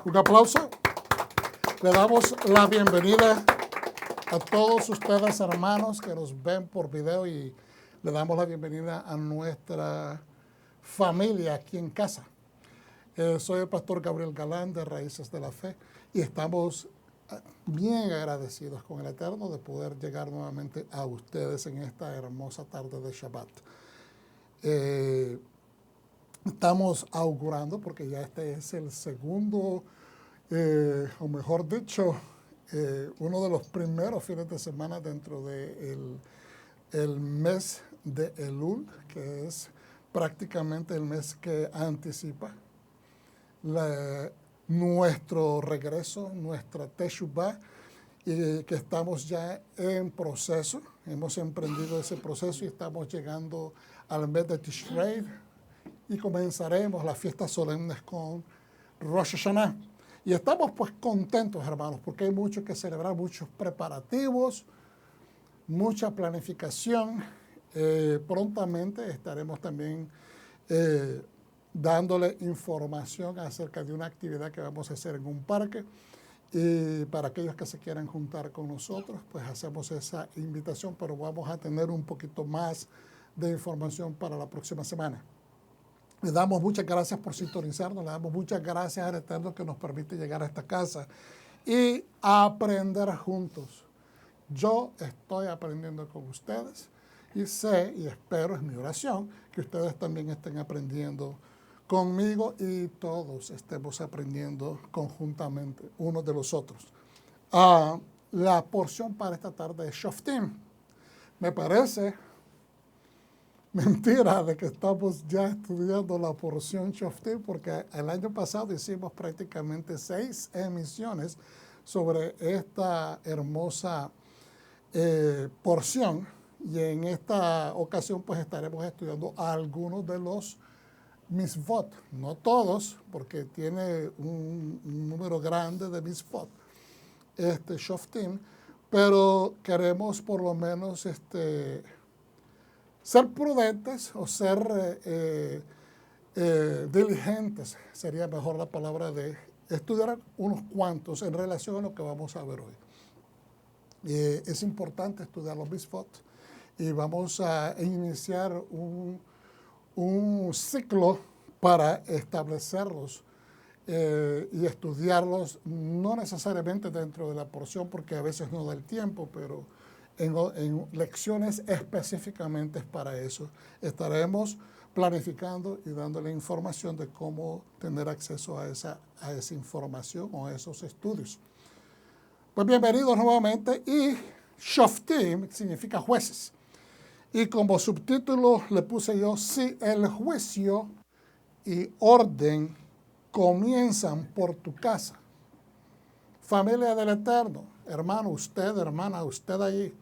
Un aplauso. Le damos la bienvenida a todos ustedes, hermanos, que nos ven por video, y le damos la bienvenida a nuestra familia aquí en casa. Soy el pastor Gabriel Galán de Raíces de la Fe y estamos bien agradecidos con el Eterno de poder llegar nuevamente a ustedes en esta hermosa tarde de Shabbat. Estamos augurando, porque ya este es el segundo, o mejor dicho, uno de los primeros fines de semana dentro del mes de Elul, que es prácticamente el mes que anticipa nuestro regreso, nuestra Teshuvah, y que estamos ya en proceso. Hemos emprendido ese proceso y estamos llegando al mes de Tishrei y comenzaremos las fiestas solemnes con Rosh Hashanah. Y estamos pues contentos, hermanos, porque hay mucho que celebrar, muchos preparativos, mucha planificación. Prontamente estaremos también dándole información acerca de una actividad que vamos a hacer en un parque. Y para aquellos que se quieran juntar con nosotros, pues hacemos esa invitación, pero vamos a tener un poquito más de información para la próxima semana. Le damos muchas gracias por sintonizarnos, le damos muchas gracias al Eterno que nos permite llegar a esta casa y aprender juntos. Yo estoy aprendiendo con ustedes y sé y espero, es mi oración, que ustedes también estén aprendiendo conmigo y todos estemos aprendiendo conjuntamente unos de los otros. La porción para esta tarde es Shoftim. Me parece mentira de que estamos ya estudiando la porción Shoftim, porque el año pasado hicimos prácticamente 6 emisiones sobre esta hermosa porción, y en esta ocasión pues estaremos estudiando algunos de los misvot, no todos, porque tiene un número grande de misvot, Shoftim, pero queremos por lo menos ser prudentes o ser diligentes, sería mejor la palabra, de estudiar unos cuantos en relación a lo que vamos a ver hoy. Es importante estudiar los misvot y vamos a iniciar un ciclo para establecerlos y estudiarlos, no necesariamente dentro de la porción, porque a veces no da el tiempo, pero en lecciones específicamente para eso. Estaremos planificando y dándole información de cómo tener acceso a esa información o a esos estudios. Pues bienvenidos nuevamente. Y Shoftim significa jueces. Y como subtítulo le puse yo: si el juicio y orden comienzan por tu casa. Familia del Eterno, hermano, usted, hermana, usted allí.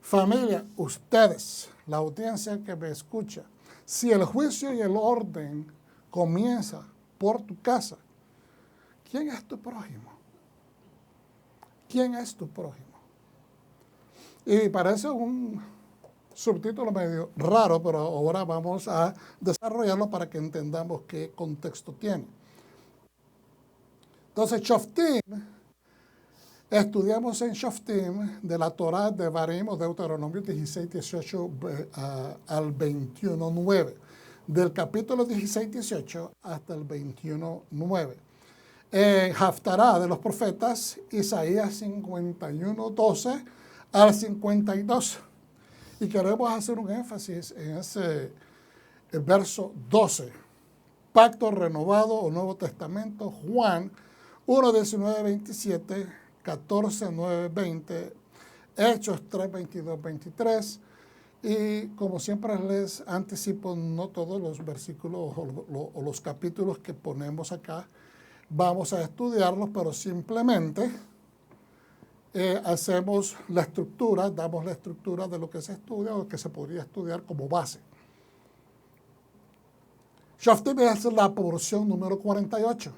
Familia, ustedes, la audiencia que me escucha. Si el juicio y el orden comienza por tu casa, ¿quién es tu prójimo? ¿Quién es tu prójimo? Y parece un subtítulo medio raro, pero ahora vamos a desarrollarlo para que entendamos qué contexto tiene. Entonces, Shoftim, estudiamos en Shoftim de la Torá de Devarim, o Deuteronomio 16, 18 al 21, 9. Del capítulo 16, 18 hasta el 21, 9. Haftará de los profetas, Isaías 51, 12 al 52. Y queremos hacer un énfasis en ese verso 12. Pacto renovado o Nuevo Testamento, Juan 1, 19, 27, 14, 9, 20, Hechos 3, 22, 23. Y como siempre les anticipo, no todos los versículos o los capítulos que ponemos acá vamos a estudiarlos, pero simplemente hacemos la estructura, damos la estructura de lo que se estudia o que se podría estudiar como base. Shoftim es la porción número 48.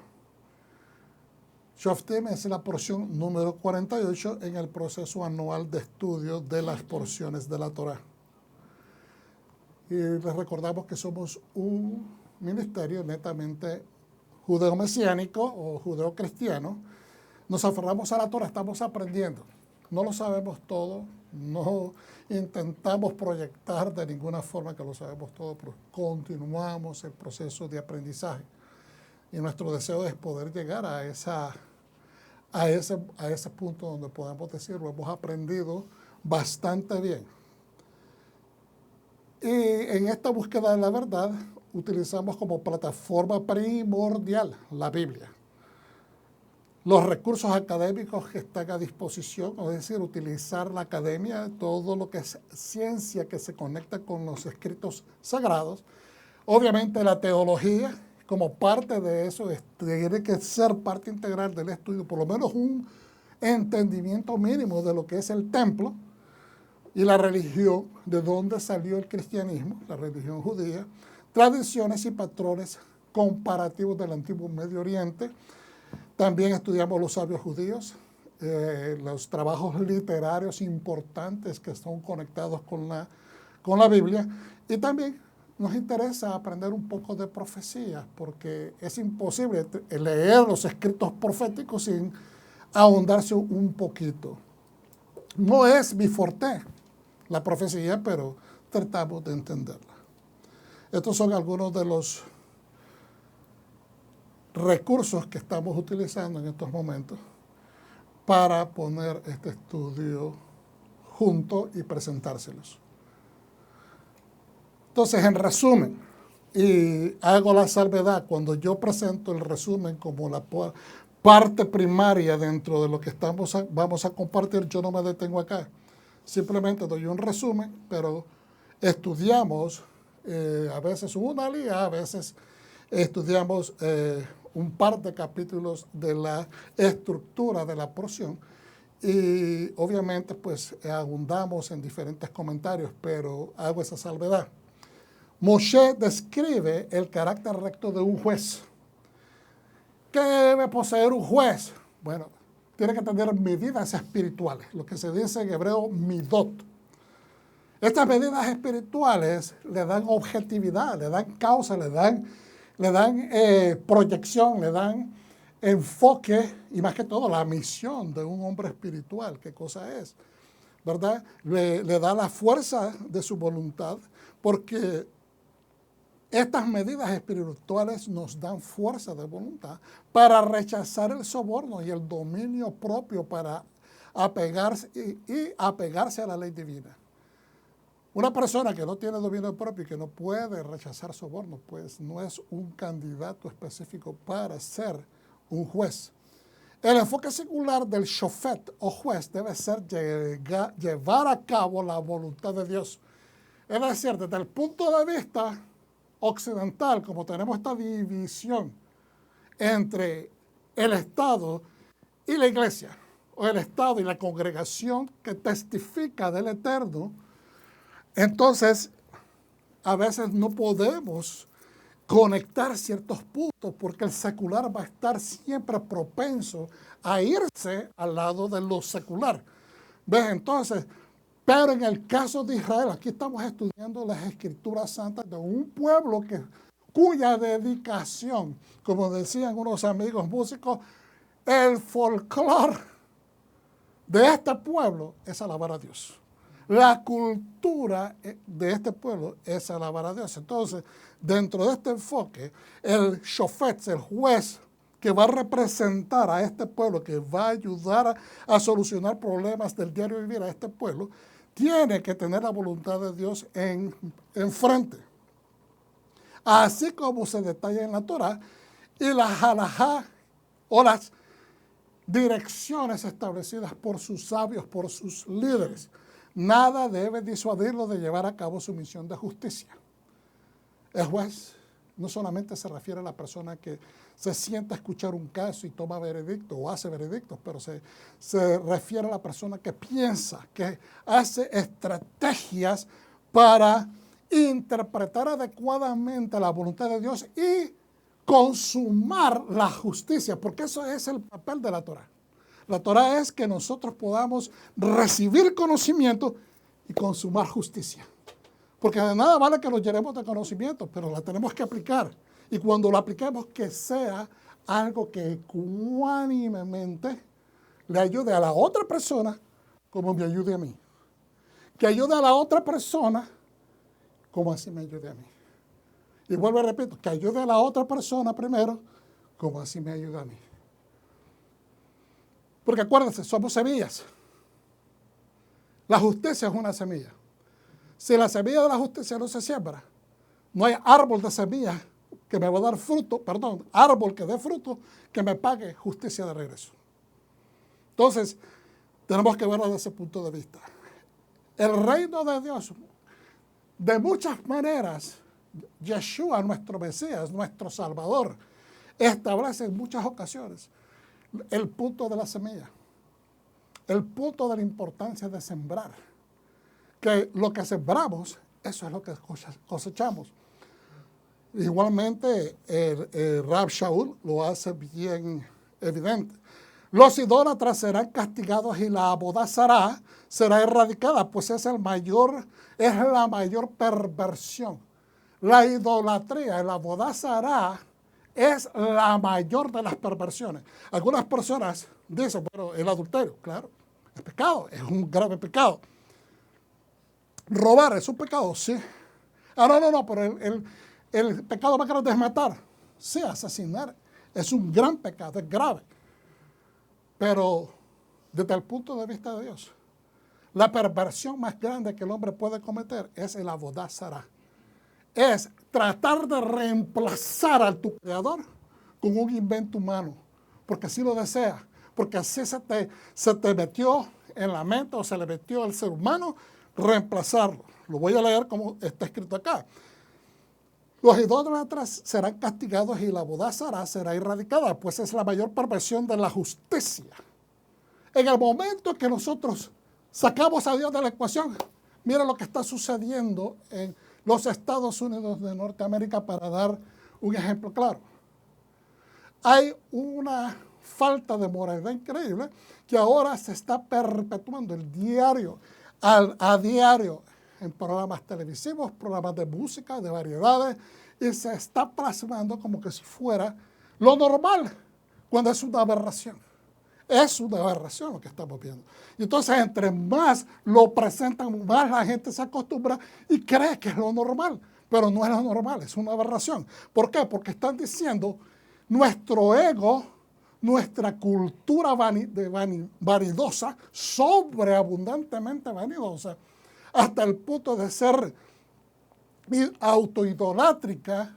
Shoftim es la porción número 48 en el proceso anual de estudio de las porciones de la Torá. Y les recordamos que somos un ministerio netamente judeo-mesiánico o judeo-cristiano, nos aferramos a la Torah, estamos aprendiendo. No lo sabemos todo, no intentamos proyectar de ninguna forma que lo sabemos todo, pero continuamos el proceso de aprendizaje. Y nuestro deseo es poder llegar a ese punto donde podamos decir, lo hemos aprendido bastante bien. Y en esta búsqueda de la verdad, utilizamos como plataforma primordial la Biblia. Los recursos académicos que están a disposición, es decir, utilizar la academia, todo lo que es ciencia que se conecta con los escritos sagrados. Obviamente la teología, como parte de eso, tiene que ser parte integral del estudio, por lo menos un entendimiento mínimo de lo que es el templo y la religión, de dónde salió el cristianismo, la religión judía, tradiciones y patrones comparativos del antiguo Medio Oriente. También estudiamos los sabios judíos, los trabajos literarios importantes que están conectados con la Biblia. Y también nos interesa aprender un poco de profecía, porque es imposible leer los escritos proféticos sin ahondarse un poquito. No es mi forte la profecía, pero tratamos de entenderla. Estos son algunos de los recursos que estamos utilizando en estos momentos para poner este estudio junto y presentárselos. Entonces, en resumen, y hago la salvedad, cuando yo presento el resumen como la parte primaria dentro de lo que vamos a compartir, yo no me detengo acá. Simplemente doy un resumen, pero estudiamos a veces una liga, a veces estudiamos un par de capítulos de la estructura de la porción y obviamente pues abundamos en diferentes comentarios, pero hago esa salvedad. Moshe describe el carácter recto de un juez. ¿Qué debe poseer un juez? Bueno, tiene que tener medidas espirituales, lo que se dice en hebreo midot. Estas medidas espirituales le dan objetividad, le dan causa, le dan proyección, le dan enfoque y más que todo la misión de un hombre espiritual, qué cosa es, ¿verdad? Le da la fuerza de su voluntad, porque estas medidas espirituales nos dan fuerza de voluntad para rechazar el soborno y el dominio propio, para apegarse y apegarse a la ley divina. Una persona que no tiene dominio propio y que no puede rechazar soborno, pues no es un candidato específico para ser un juez. El enfoque singular del shofet o juez debe ser llevar a cabo la voluntad de Dios. Es decir, desde el punto de vista occidental, como tenemos esta división entre el Estado y la Iglesia, o el Estado y la congregación que testifica del Eterno, entonces a veces no podemos conectar ciertos puntos porque el secular va a estar siempre propenso a irse al lado de lo secular. ¿Ves? Entonces, pero en el caso de Israel, aquí estamos estudiando las Escrituras Santas de un pueblo cuya dedicación, como decían unos amigos músicos, el folclore de este pueblo es alabar a Dios. La cultura de este pueblo es alabar a Dios. Entonces, dentro de este enfoque, el shofet, el juez que va a representar a este pueblo, que va a ayudar a solucionar problemas del diario vivir a este pueblo, tiene que tener la voluntad de Dios en frente. Así como se detalla en la Torah y la halajá o las direcciones establecidas por sus sabios, por sus líderes. Nada debe disuadirlo de llevar a cabo su misión de justicia. El juez no solamente se refiere a la persona que se sienta a escuchar un caso y toma veredicto o hace veredictos, pero se refiere a la persona que piensa, que hace estrategias para interpretar adecuadamente la voluntad de Dios y consumar la justicia, porque eso es el papel de la Torah. La Torah es que nosotros podamos recibir conocimiento y consumar justicia. Porque de nada vale que nos llenemos de conocimiento, pero la tenemos que aplicar. Y cuando lo apliquemos, que sea algo que ecuánimemente le ayude a la otra persona como me ayude a mí. Que ayude a la otra persona como así me ayude a mí. Y vuelvo y repito, que ayude a la otra persona primero como así me ayuda a mí. Porque acuérdense, somos semillas. La justicia es una semilla. Si la semilla de la justicia no se siembra, no hay árbol de semilla que me va a dar fruto, árbol que dé fruto, que me pague justicia de regreso. Entonces, tenemos que verlo desde ese punto de vista. El reino de Dios, de muchas maneras, Yeshua, nuestro Mesías, nuestro Salvador, establece en muchas ocasiones el punto de la semilla, el punto de la importancia de sembrar, que lo que sembramos, eso es lo que cosechamos. Igualmente, el Rab Shaul lo hace bien evidente. Los idólatras serán castigados y la abodá zará será erradicada, pues es la mayor perversión. La idolatría, el abodá zará, es la mayor de las perversiones. Algunas personas dicen, bueno, el adulterio, claro, es pecado, es un grave pecado. Robar es un pecado, sí. No, pero el pecado más grande es matar. Sí, asesinar es un gran pecado, es grave. Pero desde el punto de vista de Dios, la perversión más grande que el hombre puede cometer es el abodá zará. Es tratar de reemplazar a tu creador con un invento humano, porque así lo desea, porque así se te metió en la mente o se le metió al ser humano reemplazarlo. Lo voy a leer como está escrito acá. Los idólatras serán castigados y la abodá zará será erradicada, pues es la mayor perversión de la justicia. En el momento que nosotros sacamos a Dios de la ecuación, mira lo que está sucediendo en los Estados Unidos de Norteamérica, para dar un ejemplo claro. Hay una falta de moralidad increíble que ahora se está perpetuando a diario en programas televisivos, programas de música, de variedades, y se está plasmando como que si fuera lo normal, cuando es una aberración. Es una aberración lo que estamos viendo. Y entonces, entre más lo presentan, más la gente se acostumbra y cree que es lo normal. Pero no es lo normal, es una aberración. ¿Por qué? Porque están diciendo nuestro ego, nuestra cultura vanidosa, sobreabundantemente vanidosa, hasta el punto de ser autoidolátrica,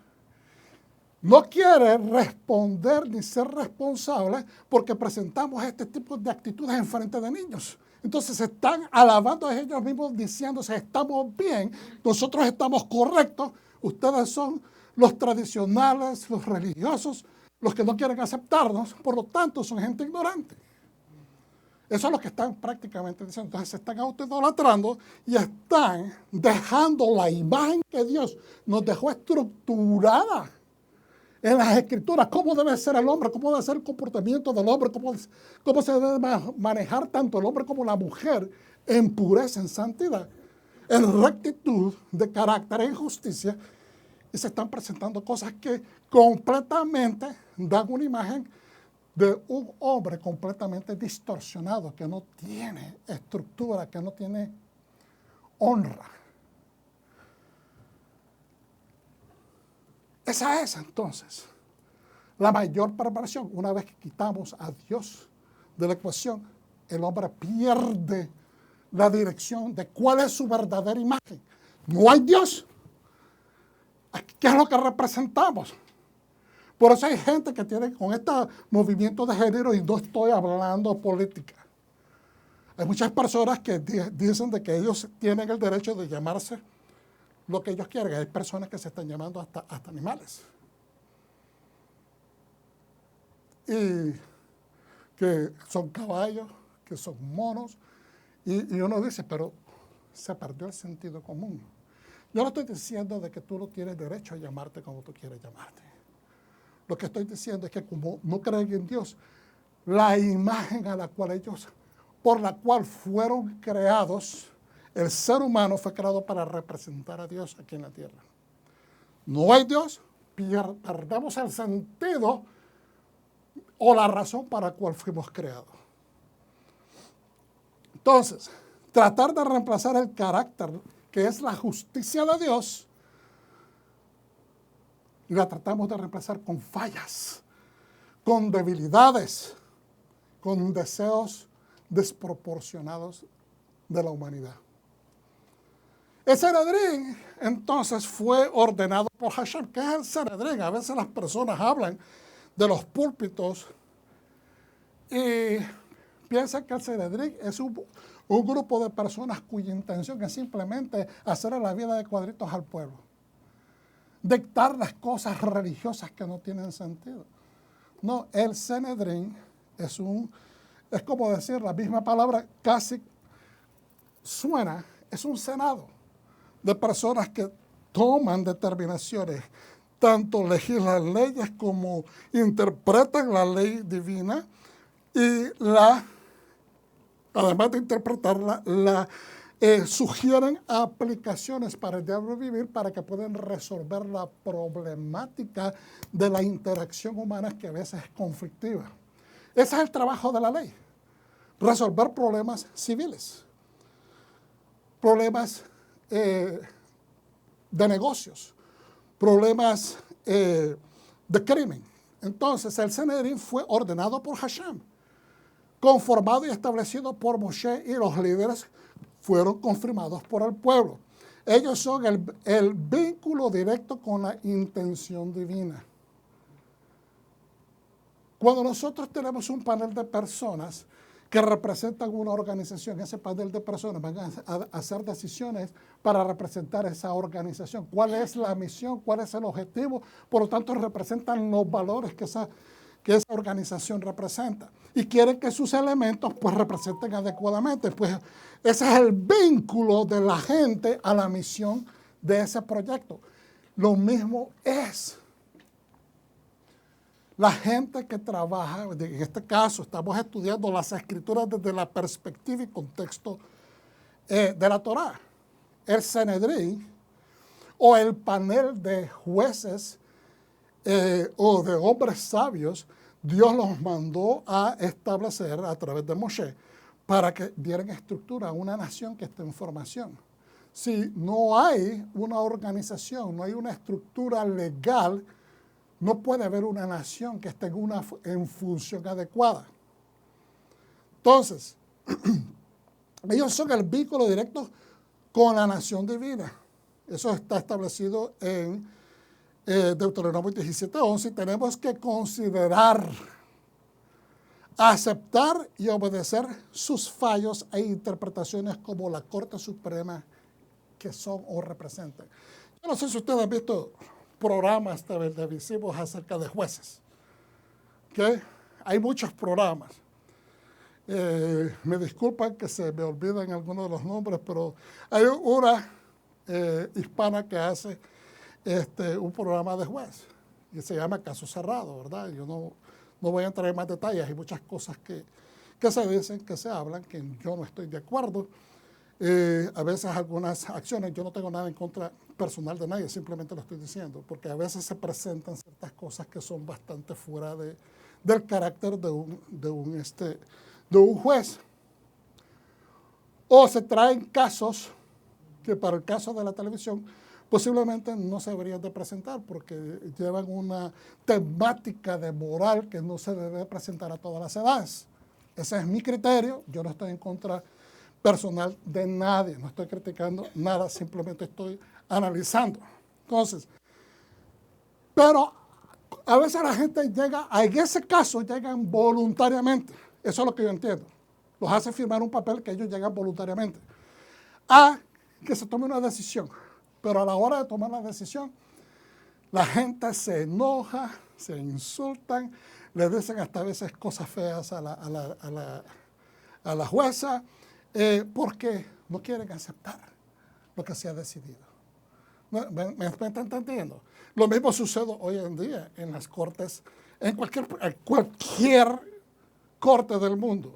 no quiere responder ni ser responsable porque presentamos este tipo de actitudes en frente de niños. Entonces se están alabando a ellos mismos diciéndose, estamos bien, nosotros estamos correctos, ustedes son los tradicionales, los religiosos, los que no quieren aceptarnos, por lo tanto son gente ignorante. Eso es lo que están prácticamente diciendo. Entonces se están autoidolatrando y están dejando la imagen que Dios nos dejó estructurada en las Escrituras, cómo debe ser el hombre, cómo debe ser el comportamiento del hombre, cómo se debe manejar tanto el hombre como la mujer en pureza, en santidad, en rectitud de carácter, en justicia, y se están presentando cosas que completamente dan una imagen de un hombre completamente distorsionado, que no tiene estructura, que no tiene honra. Esa es entonces la mayor perversión. Una vez que quitamos a Dios de la ecuación, el hombre pierde la dirección de cuál es su verdadera imagen. No hay Dios. ¿Qué es lo que representamos? Por eso hay gente que tiene con este movimiento de género, y no estoy hablando política. Hay muchas personas que dicen de que ellos tienen el derecho de llamarse lo que ellos quieren. Hay personas que se están llamando hasta animales. Y que son caballos, que son monos. Y uno dice, pero se perdió el sentido común. Yo no estoy diciendo de que tú no tienes derecho a llamarte como tú quieres llamarte. Lo que estoy diciendo es que como no creen en Dios, la imagen por la cual fueron creados, el ser humano fue creado para representar a Dios aquí en la tierra. No hay Dios, perdemos el sentido o la razón para la cual fuimos creados. Entonces, tratar de reemplazar el carácter, que es la justicia de Dios, y la tratamos de reemplazar con fallas, con debilidades, con deseos desproporcionados de la humanidad. El Sanedrín, entonces, fue ordenado por Hashem. ¿Qué es el Sanedrín? A veces las personas hablan de los púlpitos y piensan que el Sanedrín es un grupo de personas cuya intención es simplemente hacer la vida de cuadritos al pueblo. Dictar las cosas religiosas que no tienen sentido. No, el Sanedrín es como decir, la misma palabra casi suena, es un senado de personas que toman determinaciones, tanto legislan leyes como interpretan la ley divina y además de interpretarla, sugieren aplicaciones para el diario vivir para que puedan resolver la problemática de la interacción humana que a veces es conflictiva. Ese es el trabajo de la ley, resolver problemas civiles, problemas de negocios, problemas de crimen. Entonces, el Sanedrín fue ordenado por Hashem, conformado y establecido por Moshe, y los líderes fueron confirmados por el pueblo. Ellos son el vínculo directo con la intención divina. Cuando nosotros tenemos un panel de personas que representan una organización, ese panel de personas van a hacer decisiones para representar esa organización. ¿Cuál es la misión? ¿Cuál es el objetivo? Por lo tanto, representan los valores que esa organización representa. Y quieren que sus elementos pues representen adecuadamente. Pues ese es el vínculo de la gente a la misión de ese proyecto. Lo mismo es la gente que trabaja, en este caso estamos estudiando las escrituras desde la perspectiva y contexto de la Torá. El Sanedrín o el panel de jueces o de hombres sabios, Dios los mandó a establecer a través de Moshe para que dieran estructura a una nación que está en formación. Si no hay una organización, no hay una estructura legal, no puede haber una nación que esté en función adecuada. Entonces, ellos son el vínculo directo con la nación divina. Eso está establecido en Deuteronomio 17:11. Y tenemos que considerar, aceptar y obedecer sus fallos e interpretaciones como la Corte Suprema que son o representan. Yo no sé si ustedes han visto programas televisivos acerca de jueces. ¿Okay? Hay muchos programas. Me disculpan que se me olviden algunos de los nombres, pero hay una hispana que hace un programa de juez y se llama Caso Cerrado, ¿verdad? Yo no voy a entrar en más detalles. Hay muchas cosas que se dicen, que se hablan, que yo no estoy de acuerdo. A veces algunas acciones, yo no tengo nada en contra personal de nadie, simplemente lo estoy diciendo, porque a veces se presentan ciertas cosas que son bastante fuera del carácter de un juez. O se traen casos que para el caso de la televisión posiblemente no se deberían de presentar porque llevan una temática de moral que no se debe presentar a todas las edades. Ese es mi criterio, yo no estoy en contra personal de nadie, no estoy criticando nada, simplemente estoy analizando. Entonces, pero a veces la gente llega, en ese caso llegan voluntariamente, eso es lo que yo entiendo, los hace firmar un papel que ellos llegan voluntariamente, a que se tome una decisión, pero a la hora de tomar la decisión, la gente se enoja, se insultan, le dicen hasta a veces cosas feas a la jueza, porque no quieren aceptar lo que se ha decidido. ¿Me están entendiendo? Lo mismo sucede hoy en día en las cortes, en cualquier corte del mundo.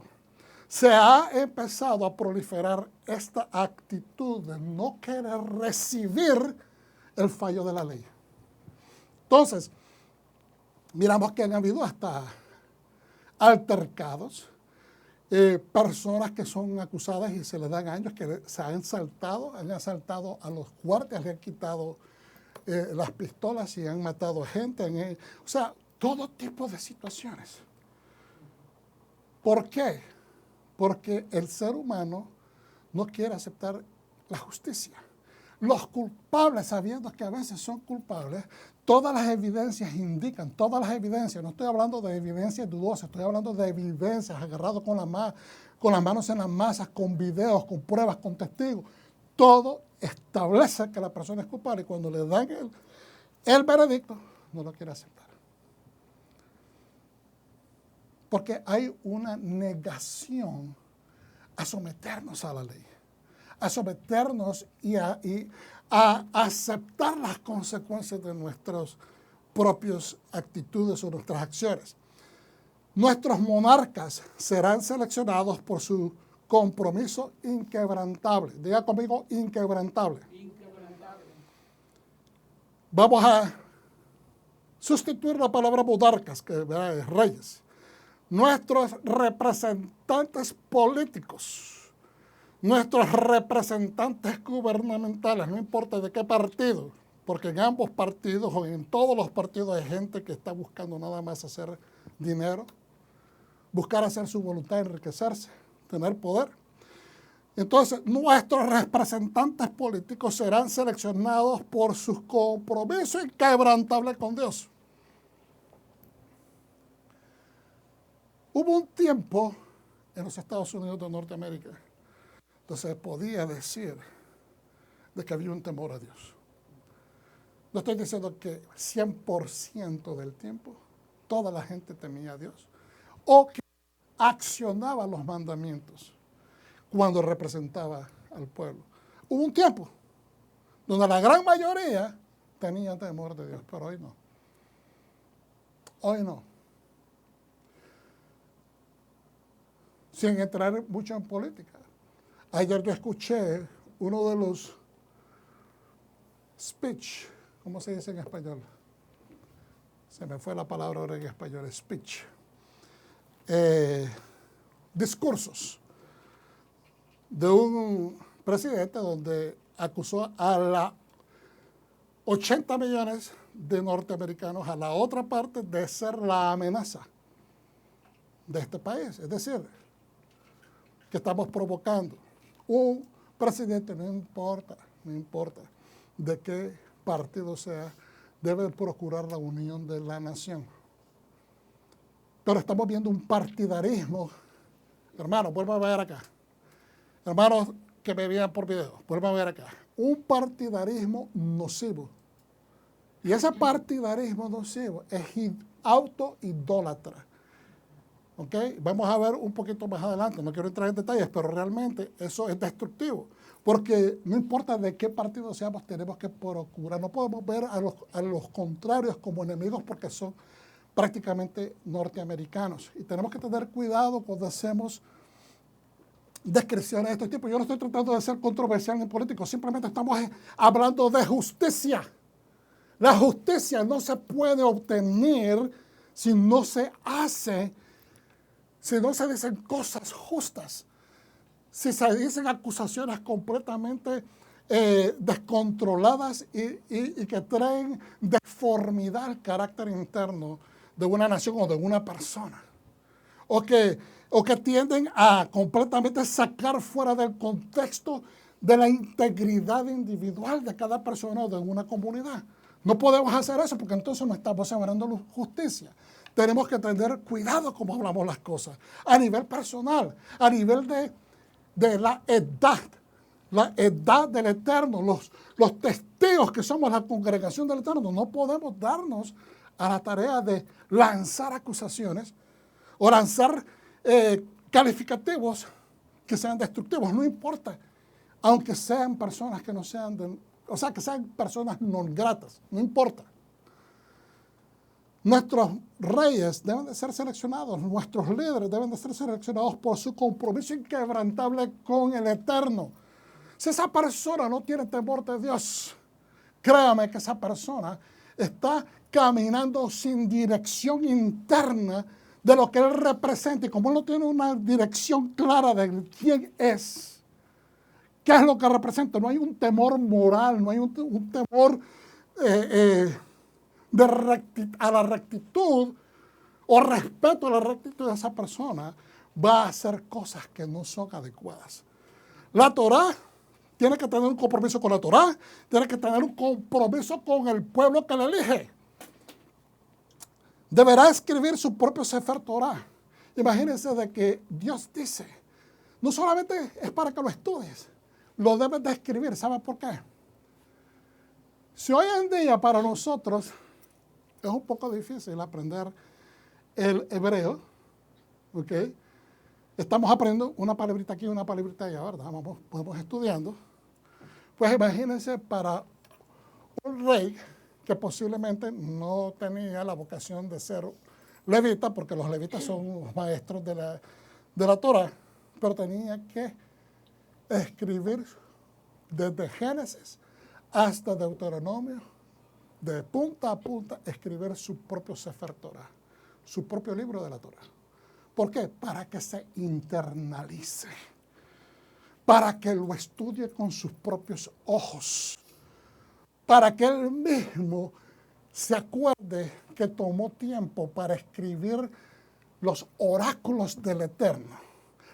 Se ha empezado a proliferar esta actitud de no querer recibir el fallo de la ley. Entonces, miramos que han habido hasta altercados, personas que son acusadas y se les dan años que se han asaltado a los guardias, le han quitado las pistolas y han matado gente. O sea, todo tipo de situaciones. ¿Por qué? Porque el ser humano no quiere aceptar la justicia. Los culpables, sabiendo que a veces son culpables, todas las evidencias indican, todas las evidencias, no estoy hablando de evidencias dudosas, estoy hablando de evidencias agarradas con las manos en las masas, con videos, con pruebas, con testigos. Todo establece que la persona es culpable y cuando le dan el veredicto, no lo quiere aceptar. Porque hay una negación a someternos a la ley, a someternos y a aceptar las consecuencias de nuestras propias actitudes o nuestras acciones. Nuestros monarcas serán seleccionados por su compromiso inquebrantable. Diga conmigo, inquebrantable. Inquebrantable. Vamos a sustituir la palabra monarcas, que es reyes. Nuestros representantes políticos, nuestros representantes gubernamentales, no importa de qué partido, porque en ambos partidos o en todos los partidos hay gente que está buscando nada más hacer dinero, buscar hacer su voluntad, enriquecerse, tener poder. Entonces, nuestros representantes políticos serán seleccionados por sus compromisos inquebrantables con Dios. Hubo un tiempo en los Estados Unidos de Norteamérica donde se podía decir de que había un temor a Dios. No estoy diciendo que 100% del tiempo toda la gente temía a Dios o que accionaba los mandamientos cuando representaba al pueblo. Hubo un tiempo donde la gran mayoría tenía temor de Dios, pero hoy no. Hoy no. Sin entrar mucho en política. Ayer yo escuché uno de los speech, ¿cómo se dice en español? Se me fue la palabra ahora en español, speech. Discursos de un presidente donde acusó a la 80 millones de norteamericanos, a la otra parte, de ser la amenaza de este país. Es decir, que estamos provocando. Un presidente, no importa de qué partido sea, debe procurar la unión de la nación. Pero estamos viendo un partidarismo. Hermanos, vuelvan a ver acá. Hermanos que me vean por video, vuelvan a ver acá. Un partidarismo nocivo. Y ese partidarismo nocivo es autoidólatra. ¿Okay? Vamos a ver un poquito más adelante, no quiero entrar en detalles, pero realmente eso es destructivo, porque no importa de qué partido seamos, tenemos que procurar, no podemos ver a los contrarios como enemigos porque son prácticamente norteamericanos, y tenemos que tener cuidado cuando hacemos descripciones de este tipo. Yo no estoy tratando de ser controversial en político, simplemente estamos hablando de justicia. La justicia no se puede obtener si no se dicen cosas justas, si se dicen acusaciones completamente descontroladas y que traen deformidad al carácter interno de una nación o de una persona, o que tienden a completamente sacar fuera del contexto de la integridad individual de cada persona o de una comunidad. No podemos hacer eso porque entonces no estamos sembrando justicia. Tenemos que tener cuidado cómo hablamos las cosas, a nivel personal, a nivel de la edad del Eterno, los testigos que somos la congregación del Eterno. No podemos darnos a la tarea de lanzar acusaciones o lanzar calificativos que sean destructivos, no importa, aunque sean personas que no sean, que sean personas no gratas, no importa. Nuestros reyes deben de ser seleccionados, nuestros líderes deben de ser seleccionados por su compromiso inquebrantable con el Eterno. Si esa persona no tiene temor de Dios, créame que esa persona está caminando sin dirección interna de lo que Él representa y como Él no tiene una dirección clara de quién es, qué es lo que representa, no hay un temor moral, no hay un temor a la rectitud o respeto a la rectitud de esa persona, va a hacer cosas que no son adecuadas. La Torá tiene que tener un compromiso con la Torá, tiene que tener un compromiso con el pueblo que le elige. Deberá escribir su propio Sefer Torah. Imagínense de que Dios dice, no solamente es para que lo estudies, lo debes de escribir. ¿Saben por qué? Si hoy en día para nosotros es un poco difícil aprender el hebreo, ¿ok? Estamos aprendiendo una palabrita aquí y una palabrita allá, ¿verdad? Vamos estudiando. Pues imagínense para un rey que posiblemente no tenía la vocación de ser levita, porque los levitas son los maestros de la Torah, pero tenía que escribir desde Génesis hasta Deuteronomio, de punta a punta, escribir su propio Sefer Torah, su propio libro de la Torah. ¿Por qué? Para que se internalice, para que lo estudie con sus propios ojos, para que él mismo se acuerde que tomó tiempo para escribir los oráculos del Eterno,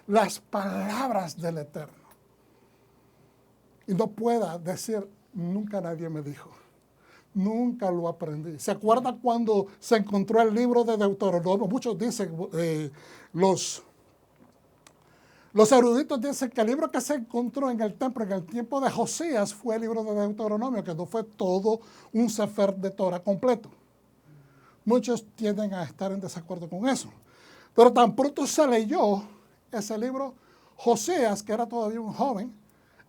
las palabras del Eterno. Y no pueda decir, nunca nadie me dijo, nunca lo aprendí. ¿Se acuerda cuando se encontró el libro de Deuteronomio? Muchos dicen, los eruditos dicen que el libro que se encontró en el templo en el tiempo de Josías fue el libro de Deuteronomio, que no fue todo un Sefer de Torah completo. Muchos tienden a estar en desacuerdo con eso. Pero tan pronto se leyó ese libro, Josías, que era todavía un joven,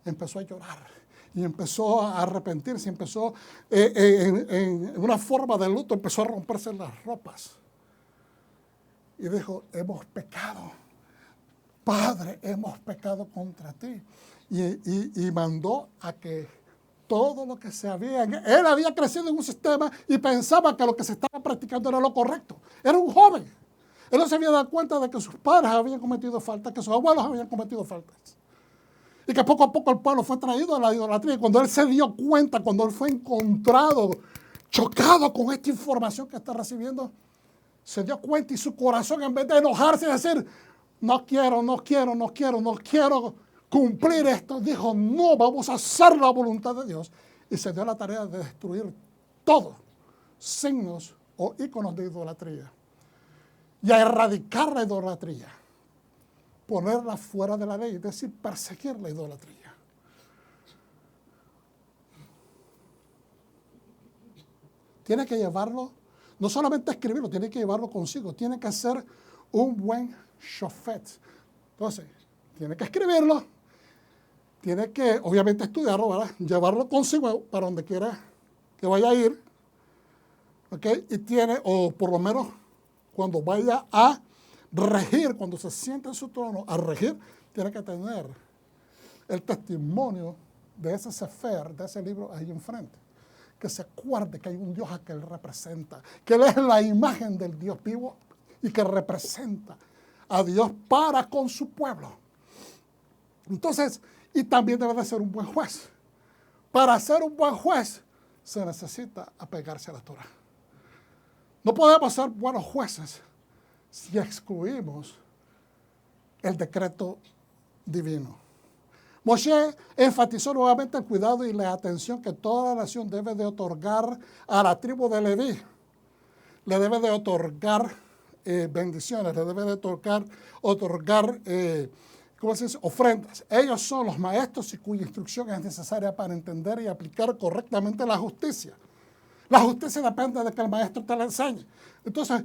empezó a llorar y empezó a arrepentirse, empezó en una forma de luto, empezó a romperse las ropas. Y dijo, hemos pecado. Padre, hemos pecado contra ti. Y mandó a que todo lo que se había... Él había crecido en un sistema y pensaba que lo que se estaba practicando era lo correcto. Era un joven. Él no se había dado cuenta de que sus padres habían cometido faltas, que sus abuelos habían cometido faltas. Y que poco a poco el pueblo fue traído a la idolatría. Y cuando él se dio cuenta, cuando él fue encontrado, chocado con esta información que está recibiendo, se dio cuenta y su corazón, en vez de enojarse y decir, no quiero cumplir esto, dijo, no, vamos a hacer la voluntad de Dios. Y se dio la tarea de destruir todos signos o íconos de idolatría. Y a erradicar la idolatría. Ponerla fuera de la ley, es decir, perseguir la idolatría. Tiene que llevarlo, no solamente escribirlo, tiene que llevarlo consigo, tiene que ser un buen shofet. Entonces, tiene que escribirlo, tiene que, obviamente, estudiarlo, ¿verdad? Llevarlo consigo para donde quiera que vaya a ir, ¿ok? Y tiene, o por lo menos, cuando vaya a regir, cuando se siente en su trono, a regir, tiene que tener el testimonio de ese sefer, de ese libro ahí enfrente. Que se acuerde que hay un Dios a que él representa, que él es la imagen del Dios vivo y que representa a Dios para con su pueblo. Entonces, y también debe de ser un buen juez. Para ser un buen juez, se necesita apegarse a la Torah. No podemos ser buenos jueces si excluimos el decreto divino. Moshe enfatizó nuevamente el cuidado y la atención que toda la nación debe de otorgar a la tribu de Leví. Le debe de otorgar bendiciones, le debe de otorgar ¿cómo se dice? Ofrendas. Ellos son los maestros y cuya instrucción es necesaria para entender y aplicar correctamente la justicia. La justicia depende de que el maestro te la enseñe. Entonces,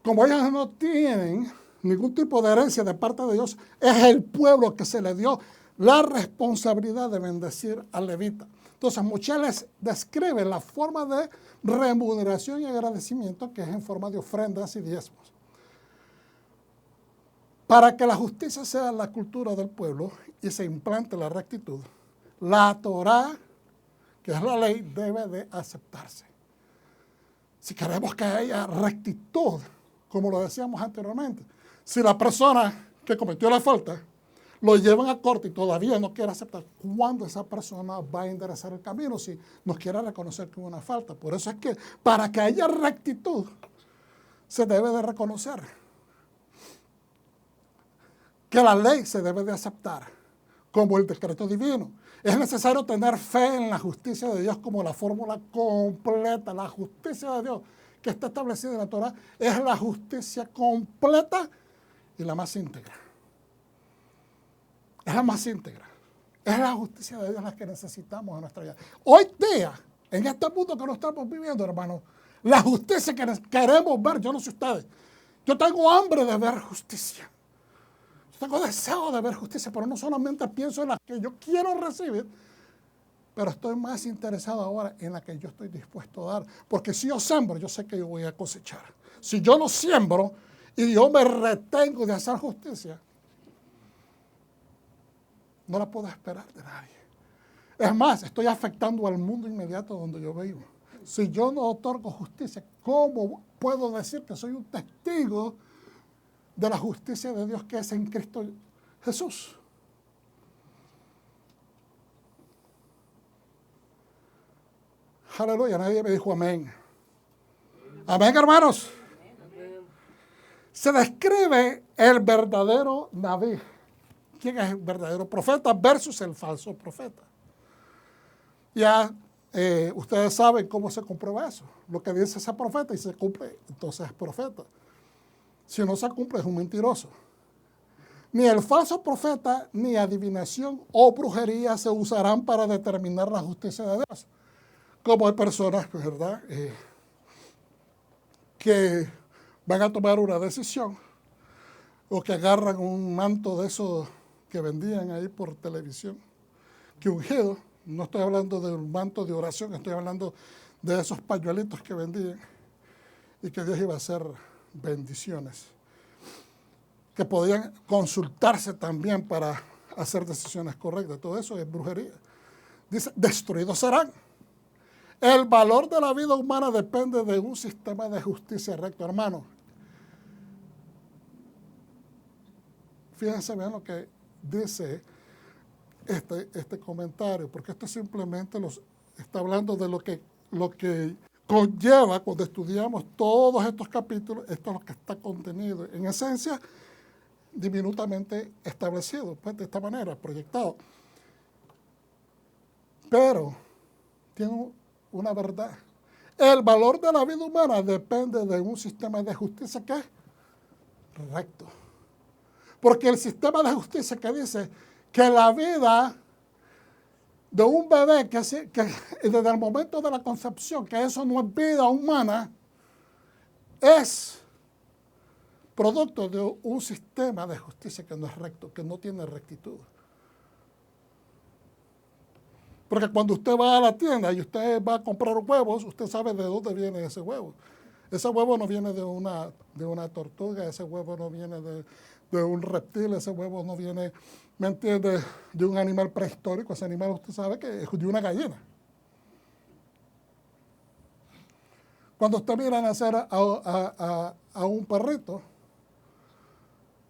como ellos no tienen ningún tipo de herencia de parte de Dios, es el pueblo que se le dio la responsabilidad de bendecir al levita. Entonces, Moshe les describe la forma de remuneración y agradecimiento, que es en forma de ofrendas y diezmos. Para que la justicia sea la cultura del pueblo y se implante la rectitud, la Torah, que es la ley, debe de aceptarse. Si queremos que haya rectitud como lo decíamos anteriormente. Si la persona que cometió la falta lo llevan a corte y todavía no quiere aceptar, ¿cuándo esa persona va a enderezar el camino si no quiere reconocer que hubo una falta? Por eso es que para que haya rectitud se debe de reconocer que la ley se debe de aceptar como el decreto divino. Es necesario tener fe en la justicia de Dios como la fórmula completa. La justicia de Dios que está establecida en la Torah es la justicia completa y la más íntegra. Es la más íntegra. Es la justicia de Dios la que necesitamos en nuestra vida. Hoy día, en este mundo que nos estamos viviendo, hermanos, la justicia que queremos ver, yo no sé ustedes, yo tengo hambre de ver justicia. Tengo deseo de ver justicia, pero no solamente pienso en la que yo quiero recibir, pero estoy más interesado ahora en la que yo estoy dispuesto a dar. Porque si yo siembro, yo sé que yo voy a cosechar. Si yo no siembro y yo me retengo de hacer justicia, no la puedo esperar de nadie. Es más, estoy afectando al mundo inmediato donde yo vivo. Si yo no otorgo justicia, ¿cómo puedo decir que soy un testigo de la justicia de Dios que es en Cristo Jesús? Aleluya, nadie me dijo amén. Amén, hermanos. Se describe el verdadero Naví. ¿Quién es el verdadero profeta versus el falso profeta? Ya ustedes saben cómo se comprueba eso. Lo que dice ese profeta y se cumple, entonces es profeta. Si no se cumple, es un mentiroso. Ni el falso profeta, ni adivinación o brujería se usarán para determinar la justicia de Dios. Como hay personas, ¿verdad?, que van a tomar una decisión o que agarran un manto de esos que vendían ahí por televisión, que ungido, no estoy hablando de un manto de oración, estoy hablando de esos pañuelitos que vendían y que Dios iba a hacer bendiciones, que podían consultarse también para hacer decisiones correctas. Todo eso es brujería. Dice, destruidos serán. El valor de la vida humana depende de un sistema de justicia recto, hermano. Fíjense bien lo que dice este comentario, porque esto simplemente está hablando de lo que conlleva cuando estudiamos todos estos capítulos. Esto es lo que está contenido, en esencia, diminutamente establecido, pues de esta manera, proyectado. Pero tiene una verdad. El valor de la vida humana depende de un sistema de justicia que es recto. Porque el sistema de justicia que dice que la vida de un bebé, que desde el momento de la concepción, que eso no es vida humana, es producto de un sistema de justicia que no es recto, que no tiene rectitud. Porque cuando usted va a la tienda y usted va a comprar huevos, usted sabe de dónde viene ese huevo. Ese huevo no viene de una tortuga, ese huevo no viene de un reptil, ese huevo no viene, ¿me entiende?, de un animal prehistórico. Ese animal usted sabe que es de una gallina. Cuando usted mira nacer a un perrito,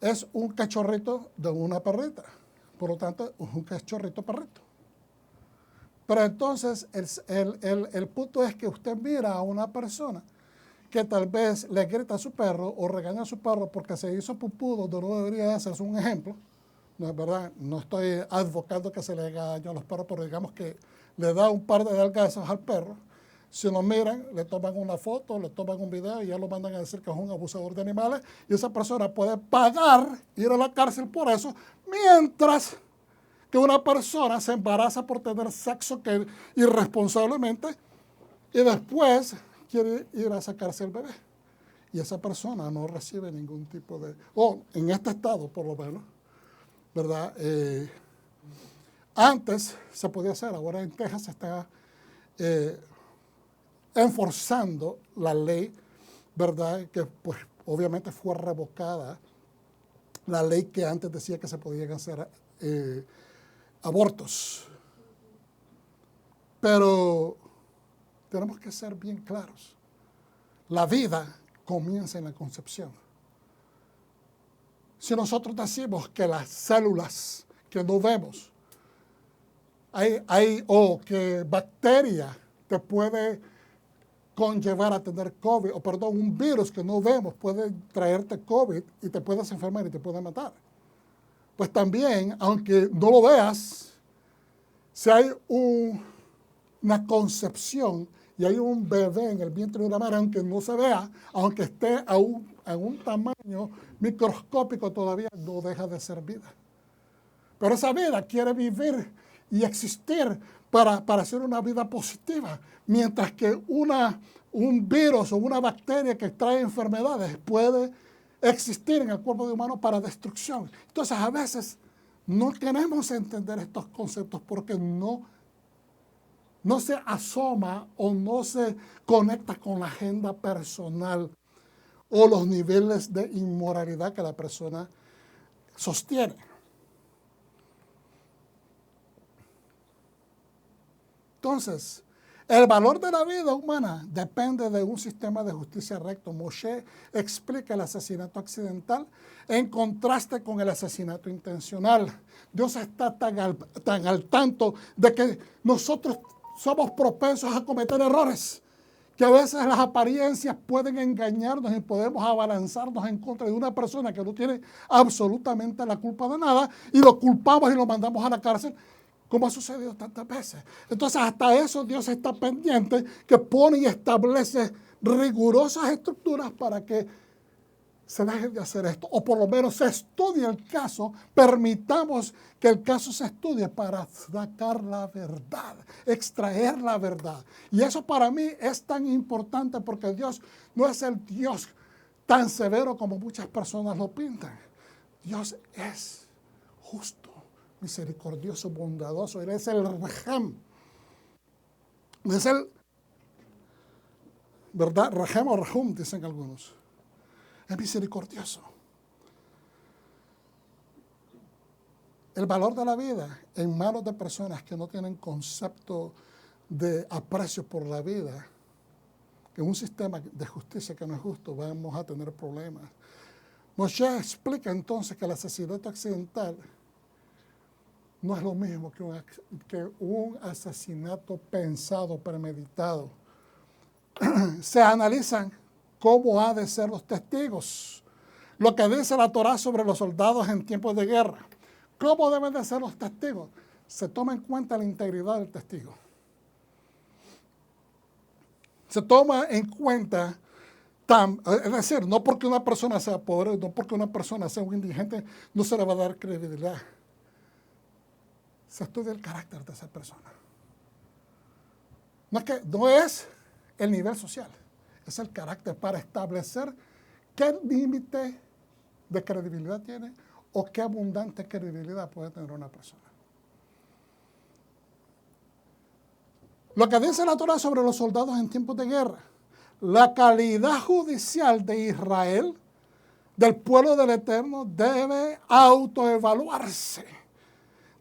es un cachorrito de una perrita. Por lo tanto, es un cachorrito perrito. Pero entonces el punto es que usted mira a una persona que tal vez le grita a su perro o regaña a su perro porque se hizo pupú donde no debería hacerse, un ejemplo. No es verdad, no estoy advocando que se le haga daño a los perros, pero digamos que le da un par de nalgazos al perro. Si lo miran, le toman una foto, le toman un video y ya lo mandan a decir que es un abusador de animales, y esa persona puede pagar, ir a la cárcel por eso, mientras que una persona se embaraza por tener sexo irresponsablemente y después quiere ir a sacarse el bebé. Y esa persona no recibe ningún tipo de... o en este estado, por lo menos, ¿verdad? Antes se podía hacer, ahora en Texas se está enforzando la ley, ¿verdad? Que pues obviamente fue revocada la ley que antes decía que se podían hacer abortos. Pero tenemos que ser bien claros. La vida comienza en la concepción. Si nosotros decimos que las células que no vemos, o que bacteria te puede conllevar a tener COVID, o perdón, un virus que no vemos puede traerte COVID y te puedes enfermar y te puede matar. Pues también, aunque no lo veas, si hay una concepción y hay un bebé en el vientre de una madre, aunque no se vea, aunque esté en un tamaño microscópico, todavía no deja de ser vida. Pero esa vida quiere vivir y existir para ser una vida positiva, mientras que un virus o una bacteria que trae enfermedades puede existir en el cuerpo de humano para destrucción. Entonces, a veces no queremos entender estos conceptos porque no se asoma o no se conecta con la agenda personal o los niveles de inmoralidad que la persona sostiene. Entonces, el valor de la vida humana depende de un sistema de justicia recto. Moshe explica el asesinato accidental en contraste con el asesinato intencional. Dios está tan al tanto de que nosotros somos propensos a cometer errores, que a veces las apariencias pueden engañarnos y podemos abalanzarnos en contra de una persona que no tiene absolutamente la culpa de nada y lo culpamos y lo mandamos a la cárcel, como ha sucedido tantas veces. Entonces, hasta eso Dios está pendiente, que pone y establece rigurosas estructuras para que se deje de hacer esto, o por lo menos se estudie el caso, permitamos que el caso se estudie para sacar la verdad, extraer la verdad. Y eso para mí es tan importante porque Dios no es el Dios tan severo como muchas personas lo pintan. Dios es justo, misericordioso, bondadoso. Él es el Rahem. Es el, ¿verdad? Rahem o Rahum, dicen algunos. Es misericordioso. El valor de la vida en manos de personas que no tienen concepto de aprecio por la vida, en un sistema de justicia que no es justo, vamos a tener problemas. Moshe explica entonces que el asesinato accidental no es lo mismo que un asesinato pensado, premeditado. Se analizan cómo ha de ser los testigos. Lo que dice la Torá sobre los soldados en tiempos de guerra. ¿Cómo deben de ser los testigos? Se toma en cuenta la integridad del testigo. Se toma en cuenta, es decir, no porque una persona sea pobre, no porque una persona sea un indigente, no se le va a dar credibilidad. Se estudia el carácter de esa persona. No es el nivel social. Es el carácter para establecer qué límite de credibilidad tiene o qué abundante credibilidad puede tener una persona. Lo que dice la Torá sobre los soldados en tiempos de guerra, la calidad judicial de Israel, del pueblo del Eterno, debe autoevaluarse.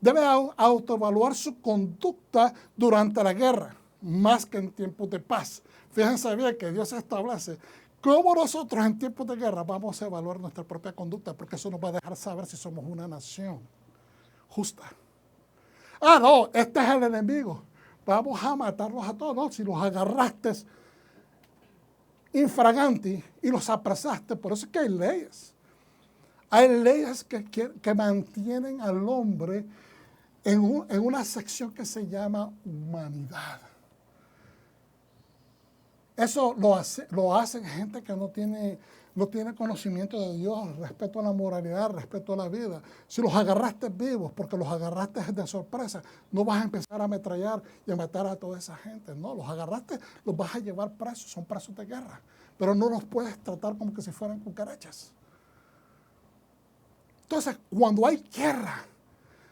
Debe autoevaluar su conducta durante la guerra, más que en tiempos de paz. Fíjense bien que Dios establece cómo nosotros en tiempos de guerra vamos a evaluar nuestra propia conducta, porque eso nos va a dejar saber si somos una nación justa. Ah, no, este es el enemigo. Vamos a matarlos a todos. No, si los agarraste infraganti y los apresaste, por eso es que hay leyes. Hay leyes que mantienen al hombre en una sección que se llama humanidad. Eso lo hacen gente que no tiene conocimiento de Dios, respeto a la moralidad, respeto a la vida. Si los agarraste vivos, porque los agarraste de sorpresa, no vas a empezar a ametrallar y a matar a toda esa gente. No, los agarraste, los vas a llevar presos, son presos de guerra. Pero no los puedes tratar como que si fueran cucarachas. Entonces, cuando hay guerra,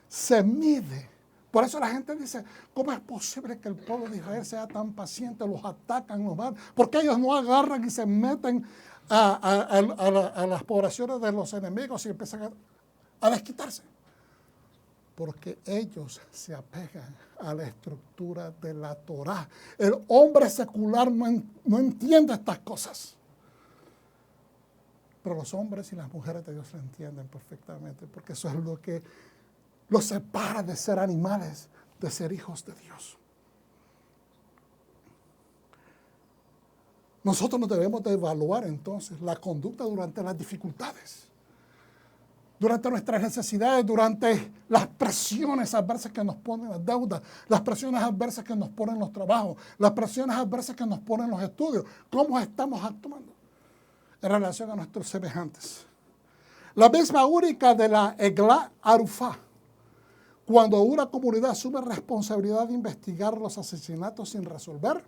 se mide. Por eso la gente dice, ¿cómo es posible que el pueblo de Israel sea tan paciente? Los atacan, los matan. Porque ellos no agarran y se meten a las poblaciones de los enemigos y empiezan a desquitarse. Porque ellos se apegan a la estructura de la Torá. El hombre secular no entiende estas cosas. Pero los hombres y las mujeres de Dios lo entienden perfectamente, porque eso es lo que los separa de ser animales, de ser hijos de Dios. Nosotros nos debemos de evaluar entonces la conducta durante las dificultades, durante nuestras necesidades, durante las presiones adversas que nos ponen las deudas, las presiones adversas que nos ponen los trabajos, las presiones adversas que nos ponen los estudios. ¿Cómo estamos actuando en relación a nuestros semejantes? La misma única de la Egla Arufá, cuando una comunidad asume responsabilidad de investigar los asesinatos sin resolver,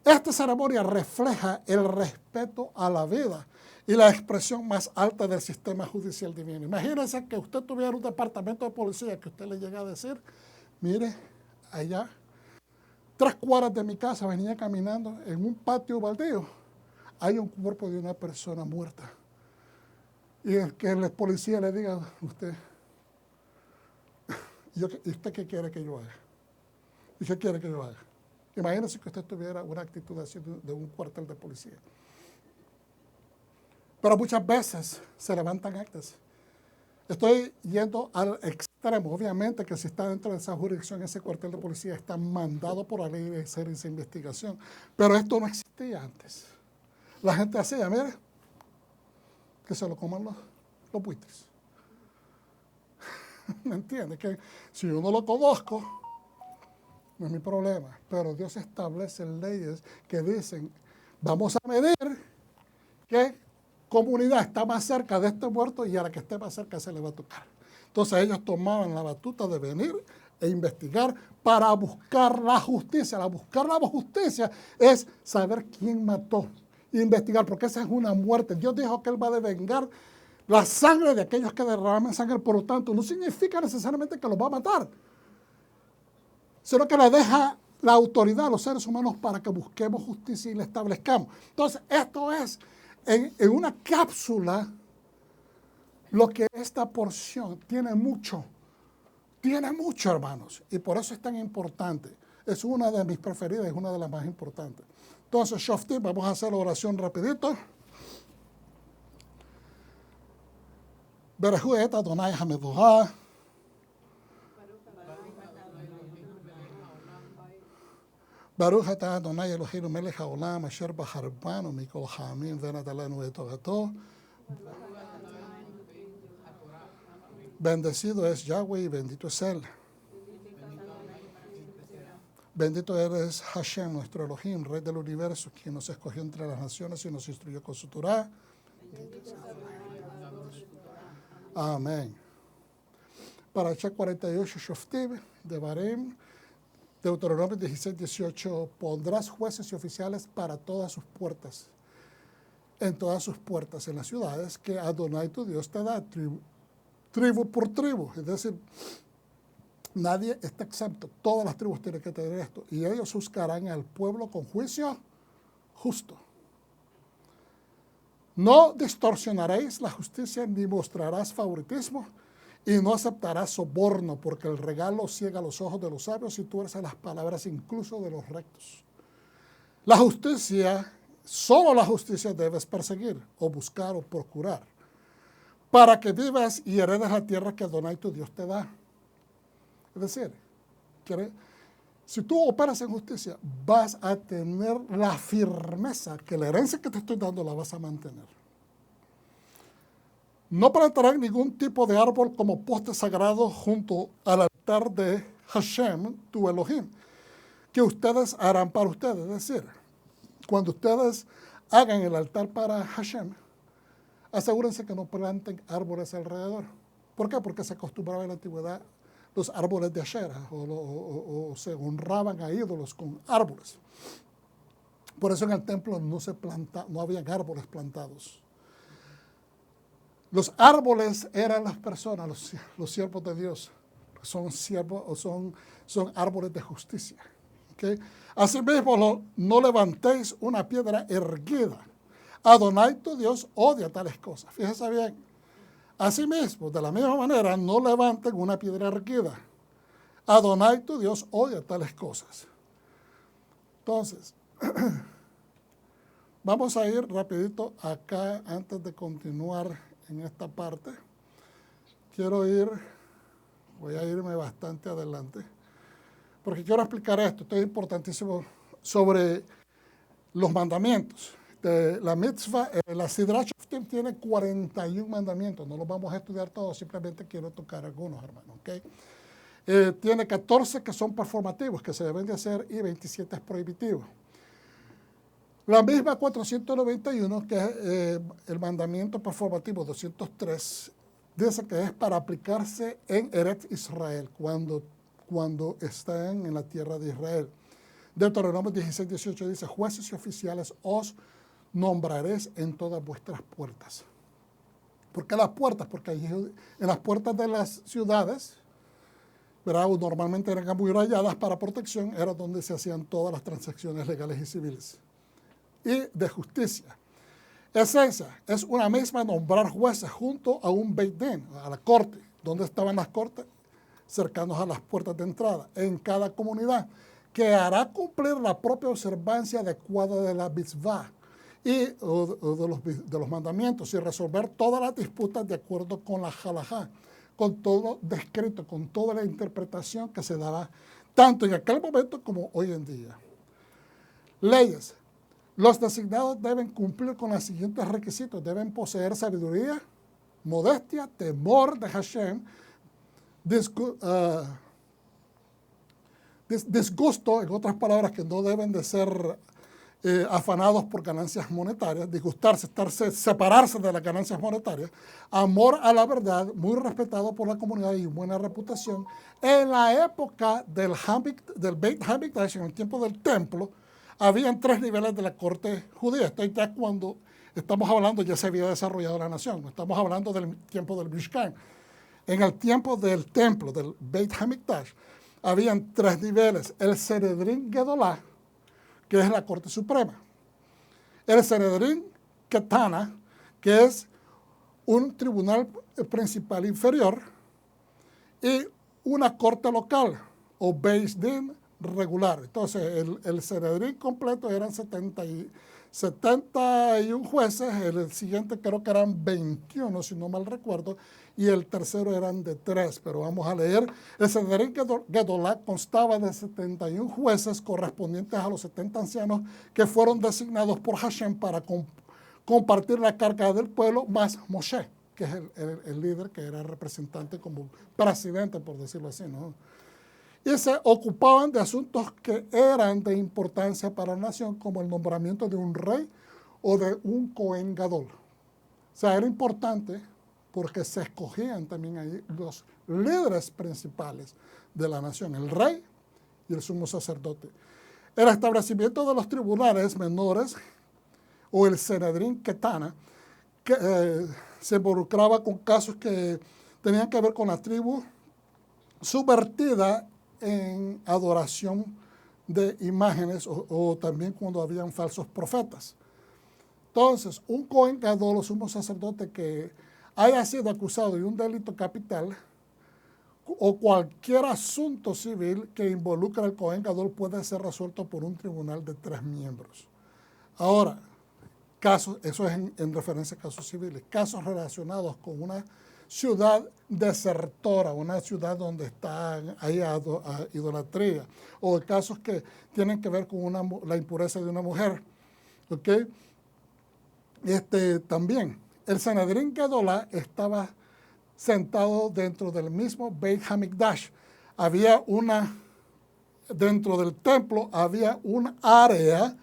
esta ceremonia refleja el respeto a la vida y la expresión más alta del sistema judicial divino. Imagínense que usted tuviera un departamento de policía que usted le llega a decir, mire, allá, 3 cuadras de mi casa, venía caminando en un patio baldío, hay un cuerpo de una persona muerta. Y que el policía le diga a usted, ¿y usted qué quiere que yo haga? ¿Y qué quiere que yo haga? Imagínese que usted tuviera una actitud así de un cuartel de policía. Pero muchas veces se levantan actas. Estoy yendo al extremo. Obviamente que si está dentro de esa jurisdicción, ese cuartel de policía está mandado por la ley de hacer esa investigación. Pero esto no existía antes. La gente hacía, mire, que se lo coman los buitres. ¿Me entiende? Que si yo no lo conozco, no es mi problema. Pero Dios establece leyes que dicen, vamos a medir qué comunidad está más cerca de este muerto y a la que esté más cerca se le va a tocar. Entonces ellos tomaban la batuta de venir e investigar para buscar la justicia. Buscar la justicia es saber quién mató. Investigar, porque esa es una muerte. Dios dijo que Él va a devengar la sangre de aquellos que derraman sangre. Por lo tanto, no significa necesariamente que los va a matar, sino que le deja la autoridad a los seres humanos para que busquemos justicia y la establezcamos. Entonces, esto es en una cápsula lo que esta porción tiene mucho, hermanos, y por eso es tan importante. Es una de mis preferidas, es una de las más importantes. Entonces, Shoftim, vamos a hacer la oración rapidito. Berehu et Adonai Hameduha. Baruch atah Adonai Eloheinu melech haolam asher bahar banu mikol ha'amim venadalenu et torato. Bendecido es Yahweh y bendito es Él. Bendito eres Hashem, nuestro Elohim, Rey del universo, quien nos escogió entre las naciones y nos instruyó con su Torah. Amén. Para Parashá 48, Shoftim, Devarim, Deuteronomio 16, 18, pondrás jueces y oficiales para todas sus puertas, en todas sus puertas, en las ciudades que Adonai tu Dios te da, tribu por tribu. Es decir, nadie está exento, todas las tribus tienen que tener esto, y ellos juzgarán al pueblo con juicio justo. No distorsionaréis la justicia ni mostrarás favoritismo y no aceptarás soborno, porque el regalo ciega los ojos de los sabios y tuerce las palabras incluso de los rectos. La justicia, solo la justicia debes perseguir o buscar o procurar, para que vivas y heredes la tierra que Adonai tu Dios te da. Es decir, si tú operas en justicia, vas a tener la firmeza que la herencia que te estoy dando la vas a mantener. No plantarán ningún tipo de árbol como poste sagrado junto al altar de Hashem, tu Elohim, que ustedes harán para ustedes. Es decir, cuando ustedes hagan el altar para Hashem, asegúrense que no planten árboles alrededor. ¿Por qué? Porque se acostumbraba en la antigüedad los árboles de Asherah, o se honraban a ídolos con árboles. Por eso en el templo no habían árboles plantados. Los árboles eran las personas, los siervos de Dios. Son siervos o son árboles de justicia. ¿Okay? Asimismo, no levantéis una piedra erguida. Adonai tu Dios odia tales cosas. Fíjense bien. Asimismo, de la misma manera, no levanten una piedra erguida. Adonai tu Dios odia tales cosas. Entonces, Vamos a ir rapidito acá antes de continuar en esta parte. Voy a irme bastante adelante, porque quiero explicar esto es importantísimo sobre los mandamientos. La mitzvah, la Sidrat Shoftim tiene 41 mandamientos, no los vamos a estudiar todos, simplemente quiero tocar algunos, hermanos, ¿okay? Tiene 14 que son performativos, que se deben de hacer, y 27 es prohibitivo. La misma 491, que es el mandamiento performativo 203, dice que es para aplicarse en Eretz Israel, cuando están en la tierra de Israel. Deuteronomio 16, 18 dice, jueces y oficiales os nombraréis en todas vuestras puertas. ¿Por qué las puertas? Porque allí, en las puertas de las ciudades, ¿verdad?, normalmente eran amuralladas para protección, era donde se hacían todas las transacciones legales y civiles y de justicia. Esa es una misma nombrar jueces junto a un Beit Din, a la corte, donde estaban las cortes, cercanos a las puertas de entrada, en cada comunidad, que hará cumplir la propia observancia adecuada de la mitzvah y de los mandamientos, y resolver todas las disputas de acuerdo con la halajá, con todo descrito, con toda la interpretación que se daba tanto en aquel momento como hoy en día. Leyes. Los designados deben cumplir con los siguientes requisitos. Deben poseer sabiduría, modestia, temor de Hashem, disgusto, en otras palabras, que no deben de ser afanados por ganancias monetarias, disgustarse, separarse de las ganancias monetarias, amor a la verdad, muy respetado por la comunidad y buena reputación. En la época del Beit Hamikdash, en el tiempo del templo, habían 3 niveles de la corte judía. Esto ya cuando estamos hablando, ya se había desarrollado la nación. Estamos hablando del tiempo del Mishkan. En el tiempo del templo, del Beit Hamikdash, habían 3 niveles. El Sanedrín Gedolá, que es la Corte Suprema. El Sanedrín Ketana, que es un tribunal principal inferior. Y una corte local, o Beis Din regular. Entonces, el Sanedrín completo eran 71 jueces, el siguiente creo que eran 21, si no mal recuerdo, y el tercero eran de 3, pero vamos a leer. El Sanedrín Gedolá constaba de 71 jueces correspondientes a los 70 ancianos que fueron designados por Hashem para compartir la carga del pueblo, más Moshe, que es el líder, que era representante como presidente, por decirlo así, ¿no? Y se ocupaban de asuntos que eran de importancia para la nación, como el nombramiento de un rey o de un Cohen Gadol. O sea, era importante porque se escogían también ahí los líderes principales de la nación, el rey y el sumo sacerdote. El establecimiento de los tribunales menores o el Sanedrín Ketana, que se involucraba con casos que tenían que ver con la tribu subvertida en adoración de imágenes o también cuando habían falsos profetas. Entonces, un Cohen Gadol o sumo sacerdote que haya sido acusado de un delito capital o cualquier asunto civil que involucre al Cohen Gadol puede ser resuelto por un tribunal de 3 miembros. Ahora, eso es en referencia a casos civiles, casos relacionados con una ciudad desertora, una ciudad donde está ahí idolatría, o casos que tienen que ver con la impureza de una mujer. ¿Okay? También, el Sanedrín Gedolá estaba sentado dentro del mismo Beit Hamikdash. Dentro del templo había un área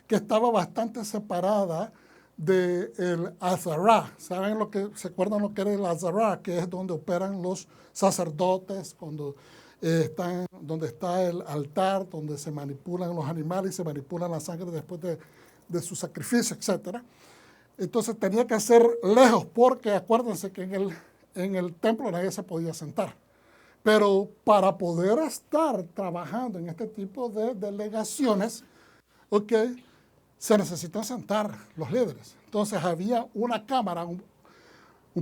que estaba bastante separada del Azará. ¿Se acuerdan lo que era el Azará? Que es donde operan los sacerdotes, donde está el altar, donde se manipulan los animales y se manipulan la sangre después de su sacrificio, etc. Entonces tenía que ser lejos, porque acuérdense que en el templo nadie se podía sentar. Pero para poder estar trabajando en este tipo de delegaciones, se necesitan sentar los líderes. Entonces había una cámara un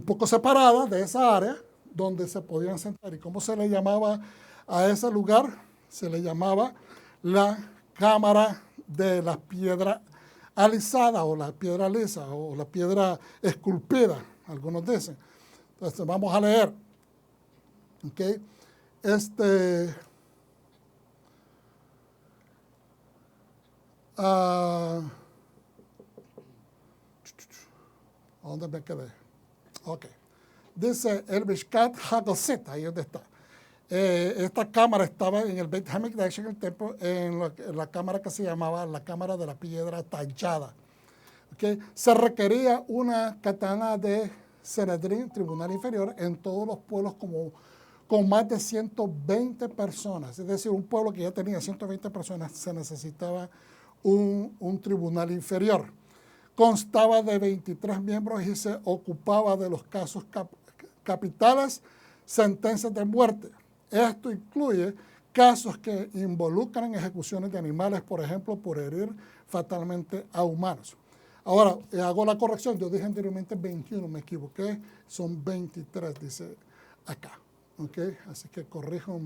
poco separada de esa área donde se podían sentar. ¿Y cómo se le llamaba a ese lugar? Se le llamaba la cámara de la piedra alisada o la piedra lisa o la piedra esculpida, algunos dicen. Entonces vamos a leer. ¿Okay? ¿Dónde me quedé? Ok. Dice el Mishkat Hagoset, ahí donde está. Esta cámara estaba en el Beit HaMikdash, en el templo, en la cámara que se llamaba la cámara de la piedra tallada. ¿Okay? Se requería una katana de Sanedrín, tribunal inferior, en todos los pueblos con más de 120 personas. Es decir, un pueblo que ya tenía 120 personas, se necesitaba un tribunal inferior. Constaba de 23 miembros y se ocupaba de los casos capitales, sentencias de muerte. Esto incluye casos que involucran ejecuciones de animales, por ejemplo, por herir fatalmente a humanos. Ahora, hago la corrección, yo dije anteriormente 21, me equivoqué, son 23, dice acá. ¿Okay? Así que corrijo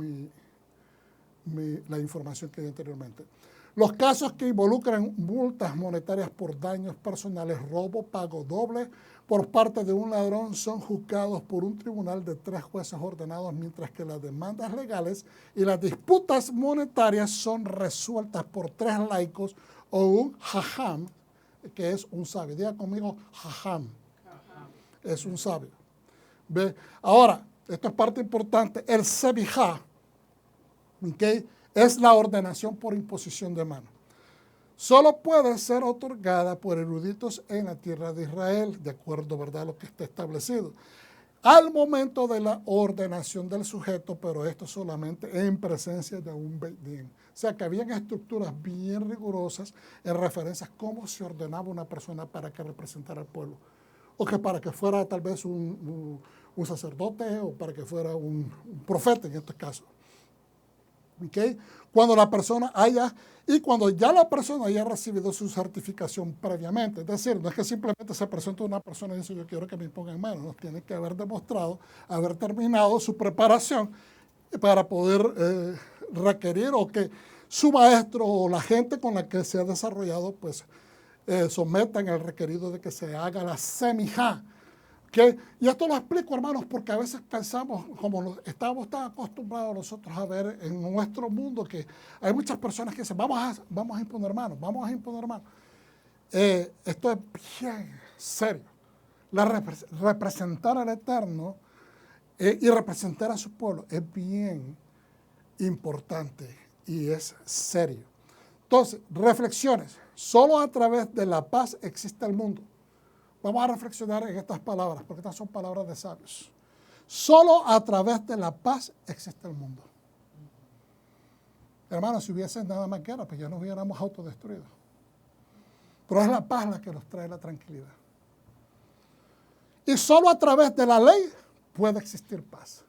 la información que di anteriormente. Los casos que involucran multas monetarias por daños personales, robo, pago doble por parte de un ladrón son juzgados por un tribunal de 3 jueces ordenados, mientras que las demandas legales y las disputas monetarias son resueltas por 3 laicos o un jajam, que es un sabio. Diga conmigo, jajam. Es un sabio. ¿Ve? Ahora, esto es parte importante. El sebijá, ¿okay? Es la ordenación por imposición de mano. Solo puede ser otorgada por eruditos en la tierra de Israel, de acuerdo, ¿verdad?, a lo que está establecido, al momento de la ordenación del sujeto, pero esto solamente en presencia de un Beit Din. O sea, que habían estructuras bien rigurosas en referencia a cómo se ordenaba una persona para que representara al pueblo, o que para que fuera tal vez un sacerdote o para que fuera un profeta en este caso. ¿Okay? Cuando la persona cuando ya la persona haya recibido su certificación previamente. Es decir, no es que simplemente se presenta una persona y dice yo quiero que me pongan manos, no, tiene que haber demostrado, haber terminado su preparación para poder requerir o que su maestro o la gente con la que se ha desarrollado pues sometan el requerido de que se haga la semijá. ¿Okay? Y esto lo explico, hermanos, porque a veces pensamos, como estamos tan acostumbrados nosotros a ver en nuestro mundo, que hay muchas personas que dicen, vamos a imponer manos, vamos a imponer manos. Esto es bien serio. Representar al Eterno y representar a su pueblo es bien importante y es serio. Entonces, reflexiones. Solo a través de la paz existe el mundo. Vamos a reflexionar en estas palabras, porque estas son palabras de sabios. Solo a través de la paz existe el mundo. Hermanos, si hubiese nada más guerra, pues ya nos hubiéramos autodestruido. Pero es la paz la que nos trae la tranquilidad. Y solo a través de la ley puede existir paz.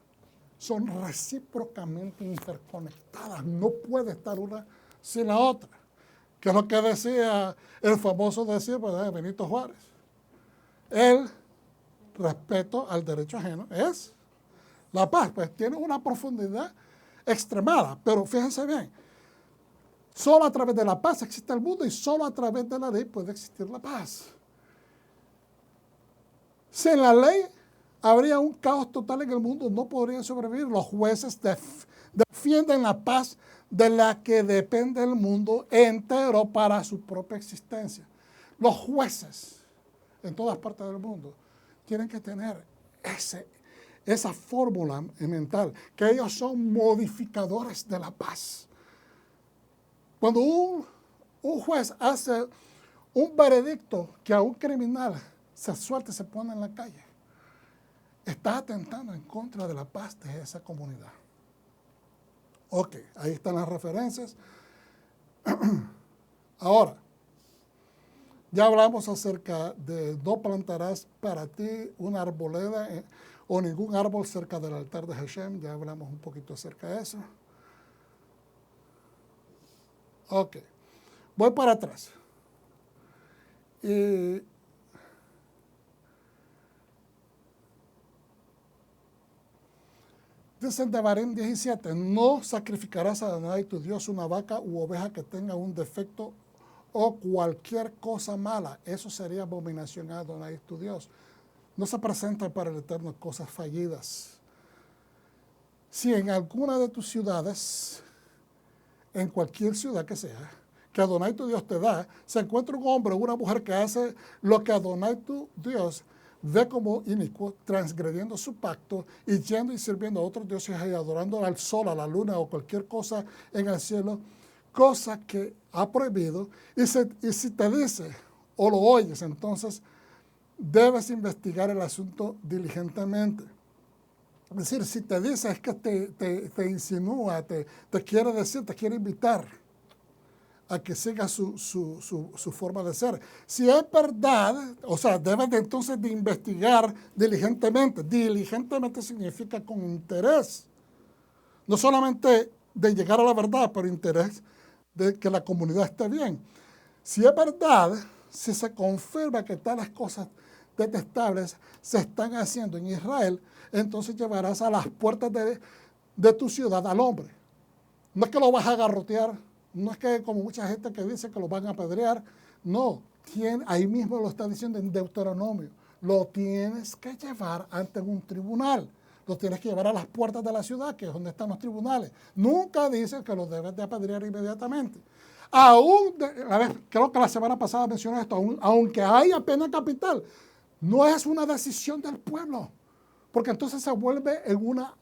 Son recíprocamente interconectadas. No puede estar una sin la otra. Que es lo que decía el famoso decir, ¿verdad?, Benito Juárez. El respeto al derecho ajeno es la paz. Pues tiene una profundidad extremada, pero fíjense bien, solo a través de la paz existe el mundo y solo a través de la ley puede existir la paz. Sin la ley habría un caos total en el mundo, no podrían sobrevivir. Los jueces defienden la paz de la que depende el mundo entero para su propia existencia. Los jueces en todas partes del mundo tienen que tener esa fórmula mental, que ellos son modificadores de la paz. Cuando un juez hace un veredicto que a un criminal se suelta y se pone en la calle, está atentando en contra de la paz de esa comunidad. Ok, ahí están las referencias. Ahora, ya hablamos acerca de no plantarás para ti una arboleda o ningún árbol cerca del altar de Hashem. Ya hablamos un poquito acerca de eso. Ok, voy para atrás. Dice en Devarim 17, no sacrificarás a Adonai tu Dios una vaca u oveja que tenga un defecto o cualquier cosa mala. Eso sería abominación a Adonai tu Dios. No se presentan para el Eterno cosas fallidas. Si en alguna de tus ciudades, en cualquier ciudad que sea, que Adonai tu Dios te da, se encuentra un hombre o una mujer que hace lo que Adonai tu Dios ve como inicuo, transgrediendo su pacto y yendo y sirviendo a otros dioses y adorando al sol, a la luna o cualquier cosa en el cielo, cosa que ha prohibido, y si te dice o lo oyes, entonces debes investigar el asunto diligentemente. Es decir, si te dice es que te insinúa, te quiere decir, te quiere invitar a que siga su forma de ser. Si es verdad, o sea, debes entonces de investigar diligentemente. Diligentemente significa con interés. No solamente de llegar a la verdad, pero interés de que la comunidad esté bien. Si es verdad, si se confirma que tales cosas detestables se están haciendo en Israel, entonces llevarás a las puertas de tu ciudad al hombre. No es que lo vas a garrotear, no es que como mucha gente que dice que lo van a apedrear, no, ahí mismo lo está diciendo en Deuteronomio, lo tienes que llevar ante un tribunal, lo tienes que llevar a las puertas de la ciudad, que es donde están los tribunales. Nunca dice que lo debes de apedrear inmediatamente. Creo que la semana pasada mencioné esto, aunque haya pena capital, no es una decisión del pueblo, porque entonces se vuelve en una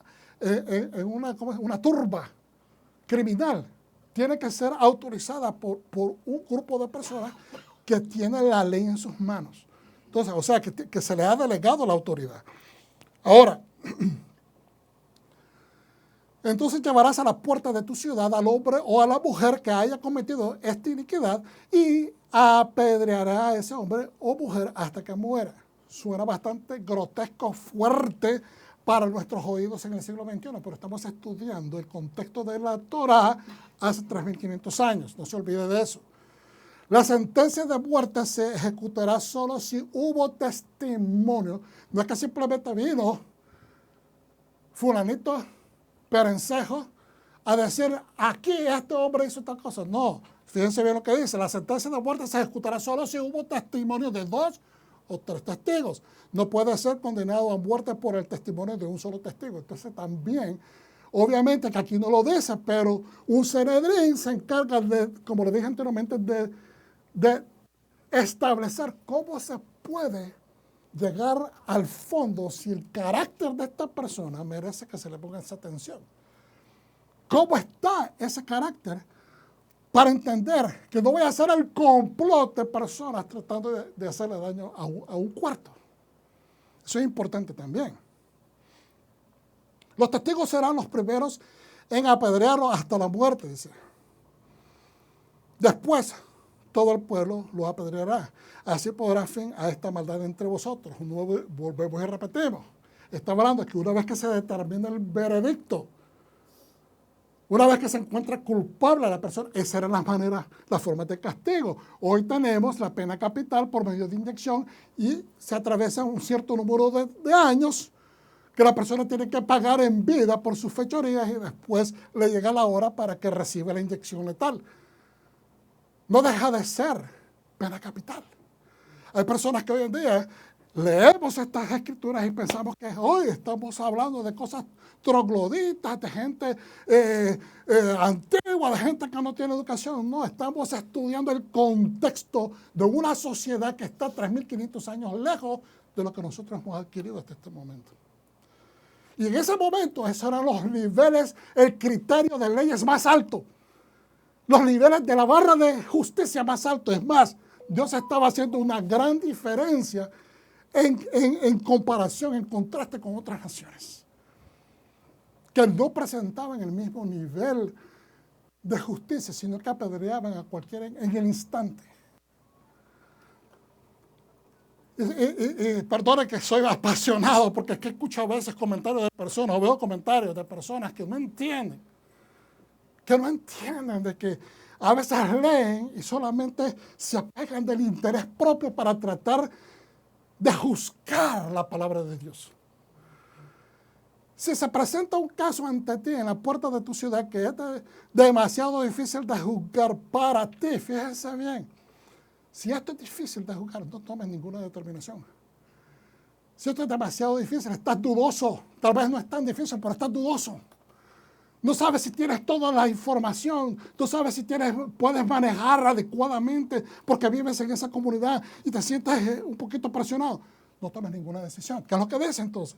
turba criminal. Tiene que ser autorizada por un grupo de personas que tiene la ley en sus manos. Entonces, o sea, que se le ha delegado la autoridad. Ahora, entonces llevarás a la puerta de tu ciudad al hombre o a la mujer que haya cometido esta iniquidad y apedreará a ese hombre o mujer hasta que muera. Suena bastante grotesco, fuerte para nuestros oídos en el siglo XXI, pero estamos estudiando el contexto de la Torá hace 3.500 años. No se olvide de eso. La sentencia de muerte se ejecutará solo si hubo testimonio. No es que simplemente vino fulanito Perencejo a decir, aquí este hombre hizo tal cosa. No, fíjense bien lo que dice. La sentencia de muerte se ejecutará solo si hubo testimonio de 2 o 3 testigos. No puede ser condenado a muerte por el testimonio de un solo testigo. Entonces también, obviamente que aquí no lo dice, pero un Sanedrín se encarga de, como le dije anteriormente, de establecer cómo se puede llegar al fondo si el carácter de esta persona merece que se le ponga esa atención. ¿Cómo está ese carácter? Para entender que no voy a hacer el complot de personas tratando de hacerle daño a un cuarto. Eso es importante también. Los testigos serán los primeros en apedrearlo hasta la muerte, dice. Después, todo el pueblo lo apedreará. Así podrá fin a esta maldad entre vosotros. Volvemos y repetimos. Está hablando que una vez que se determine el veredicto, una vez que se encuentra culpable a la persona, esa era la forma de castigo. Hoy tenemos la pena capital por medio de inyección y se atraviesa un cierto número de años que la persona tiene que pagar en vida por sus fechorías y después le llega la hora para que reciba la inyección letal. No deja de ser pena capital. Hay personas que hoy en día leemos estas escrituras y pensamos que hoy estamos hablando de cosas trogloditas, de gente antigua, de gente que no tiene educación. No, estamos estudiando el contexto de una sociedad que está 3.500 años lejos de lo que nosotros hemos adquirido hasta este momento. Y en ese momento, esos eran los niveles, el criterio de leyes más alto. Los niveles de la barra de justicia más alto. Es más, Dios estaba haciendo una gran diferencia en comparación, en contraste con otras naciones, que no presentaban el mismo nivel de justicia, sino que apedreaban a cualquiera en el instante. Perdone que soy apasionado, porque es que escucho a veces comentarios de personas, o veo comentarios de personas que no entienden de que a veces leen y solamente se apegan del interés propio para tratar de juzgar la palabra de Dios. Si se presenta un caso ante ti en la puerta de tu ciudad que es demasiado difícil de juzgar para ti, fíjense bien, Si esto es difícil de juzgar, no tomes ninguna determinación. Si esto es demasiado difícil, estás dudoso. Tal vez no es tan difícil, pero estás dudoso. No sabes si tienes toda la información. No sabes si puedes manejar adecuadamente porque vives en esa comunidad y te sientes un poquito presionado. No tomes ninguna decisión. ¿Qué es lo que dice entonces?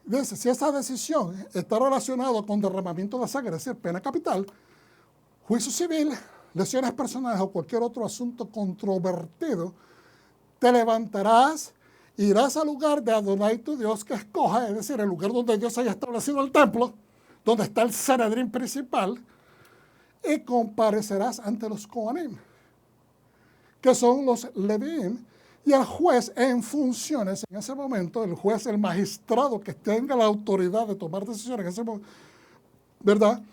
Dice, si esa decisión está relacionada con derramamiento de sangre, es decir, pena capital, juicio civil, lesiones personales o cualquier otro asunto controvertido, te levantarás, irás al lugar de Adonai tu Dios que escoja, es decir, el lugar donde Dios haya establecido el templo, donde está el Sanedrín principal, y comparecerás ante los Coanim, que son los Levín, y el juez en funciones en ese momento, el juez, el magistrado que tenga la autoridad de tomar decisiones en ese momento, ¿verdad?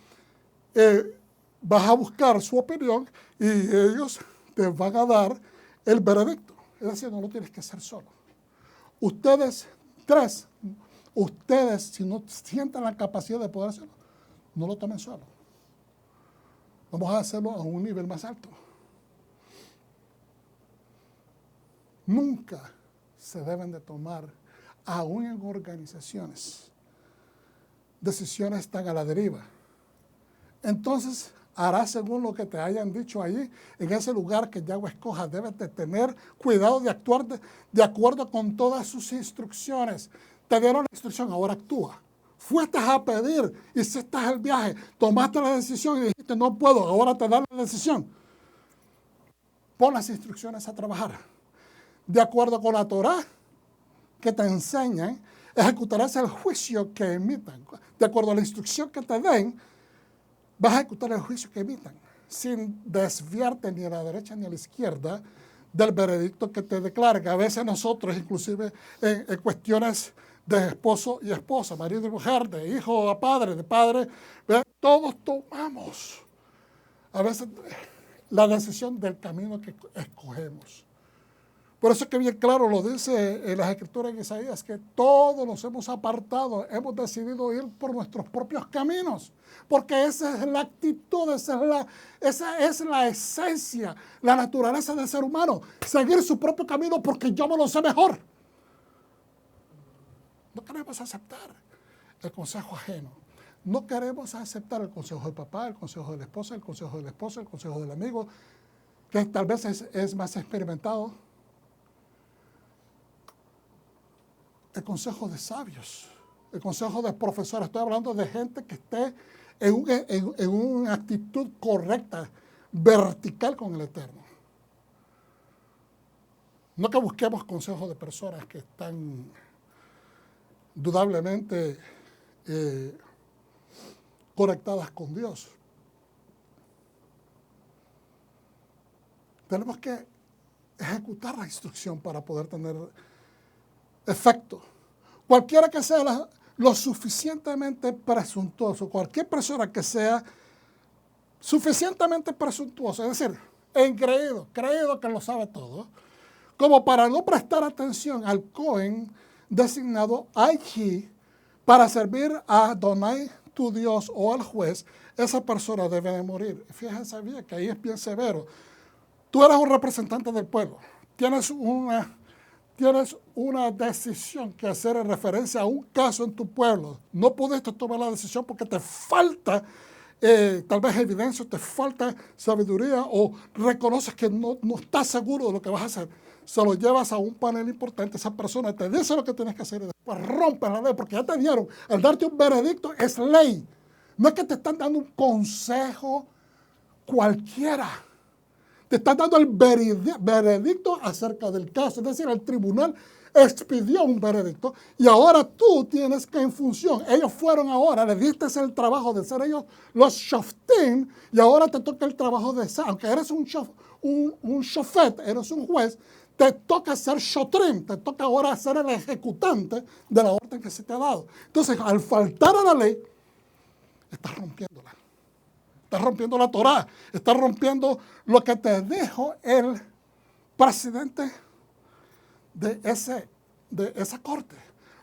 Vas a buscar su opinión y ellos te van a dar el veredicto. Es decir, no lo tienes que hacer solo. Ustedes si no sienten la capacidad de poder hacerlo, no lo tomen solo. Vamos a hacerlo a un nivel más alto. Nunca se deben de tomar, aún en organizaciones, decisiones tan a la deriva. Entonces, harás según lo que te hayan dicho allí, en ese lugar que Yahweh escoja. Debes de tener cuidado de actuar de acuerdo con todas sus instrucciones. Te dieron la instrucción, ahora actúa. Fuiste a pedir, hiciste el viaje, tomaste la decisión y dijiste, no puedo, ahora te dan la decisión. Pon las instrucciones a trabajar. De acuerdo con la Torah que te enseñan, ejecutarás el juicio que emitan. De acuerdo a la instrucción que te den, vas a ejecutar el juicio que emitan, sin desviarte ni a la derecha ni a la izquierda del veredicto que te declaran. A veces nosotros, inclusive en cuestiones de esposo y esposa, marido y mujer, de hijo a padre, de padre, todos tomamos a veces la decisión del camino que escogemos. Por eso es que bien claro lo dice en las Escrituras en Isaías, que todos nos hemos apartado, hemos decidido ir por nuestros propios caminos, porque esa es la actitud, esa es la esencia, la naturaleza del ser humano, seguir su propio camino porque yo me lo sé mejor. No queremos aceptar el consejo ajeno. No queremos aceptar el consejo del papá, el consejo de la esposa, el consejo del esposo, el consejo del amigo, que tal vez es más experimentado. El consejo de sabios, el consejo de profesores. Estoy hablando de gente que esté en una actitud correcta, vertical con el Eterno. No que busquemos consejos de personas que están indudablemente conectadas con Dios. Tenemos que ejecutar la instrucción para poder tener efecto. Cualquiera que sea lo suficientemente presuntuoso, cualquier persona que sea suficientemente presuntuosa, es decir, creído que lo sabe todo, como para no prestar atención al Cohen designado allí para servir a Adonai, tu Dios, o al juez, esa persona debe de morir. Fíjense bien que ahí es bien severo. Tú eres un representante del pueblo, tienes una decisión que hacer en referencia a un caso en tu pueblo. No pudiste tomar la decisión porque te falta tal vez evidencia, te falta sabiduría o reconoces que no estás seguro de lo que vas a hacer. Se lo llevas a un panel importante, esa persona te dice lo que tienes que hacer y después rompes la ley porque ya te dieron. Al darte un veredicto es ley. No es que te están dando un consejo cualquiera. Te están dando el veredicto acerca del caso. Es decir, el tribunal expidió un veredicto y ahora tú tienes que en función. Ellos fueron ahora, le diste el trabajo de ser ellos los shoftim y ahora te toca el trabajo de ser, aunque eres un shofet, eres un juez, te toca ser shotrim, te toca ahora ser el ejecutante de la orden que se te ha dado. Entonces, al faltar a la ley, estás rompiéndola. Estás rompiendo la Torah, estás rompiendo lo que te dijo el presidente de esa corte,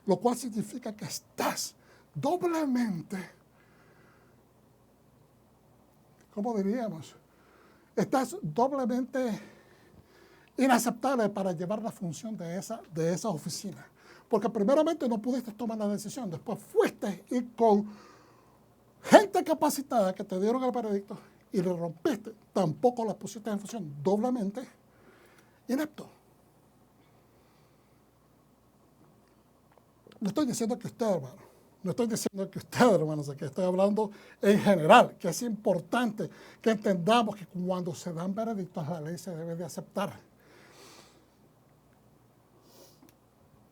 lo cual significa que estás doblemente ¿cómo diríamos? Estás doblemente inaceptable para llevar la función de esa oficina. Porque primeramente no pudiste tomar la decisión, después fuiste y con gente capacitada que te dieron el veredicto y le rompiste, tampoco la pusiste en función, doblemente inepto. No estoy diciendo que usted, hermano, no estoy diciendo que usted, hermanos, que estoy hablando en general, que es importante que entendamos que cuando se dan veredictos, la ley se debe de aceptar.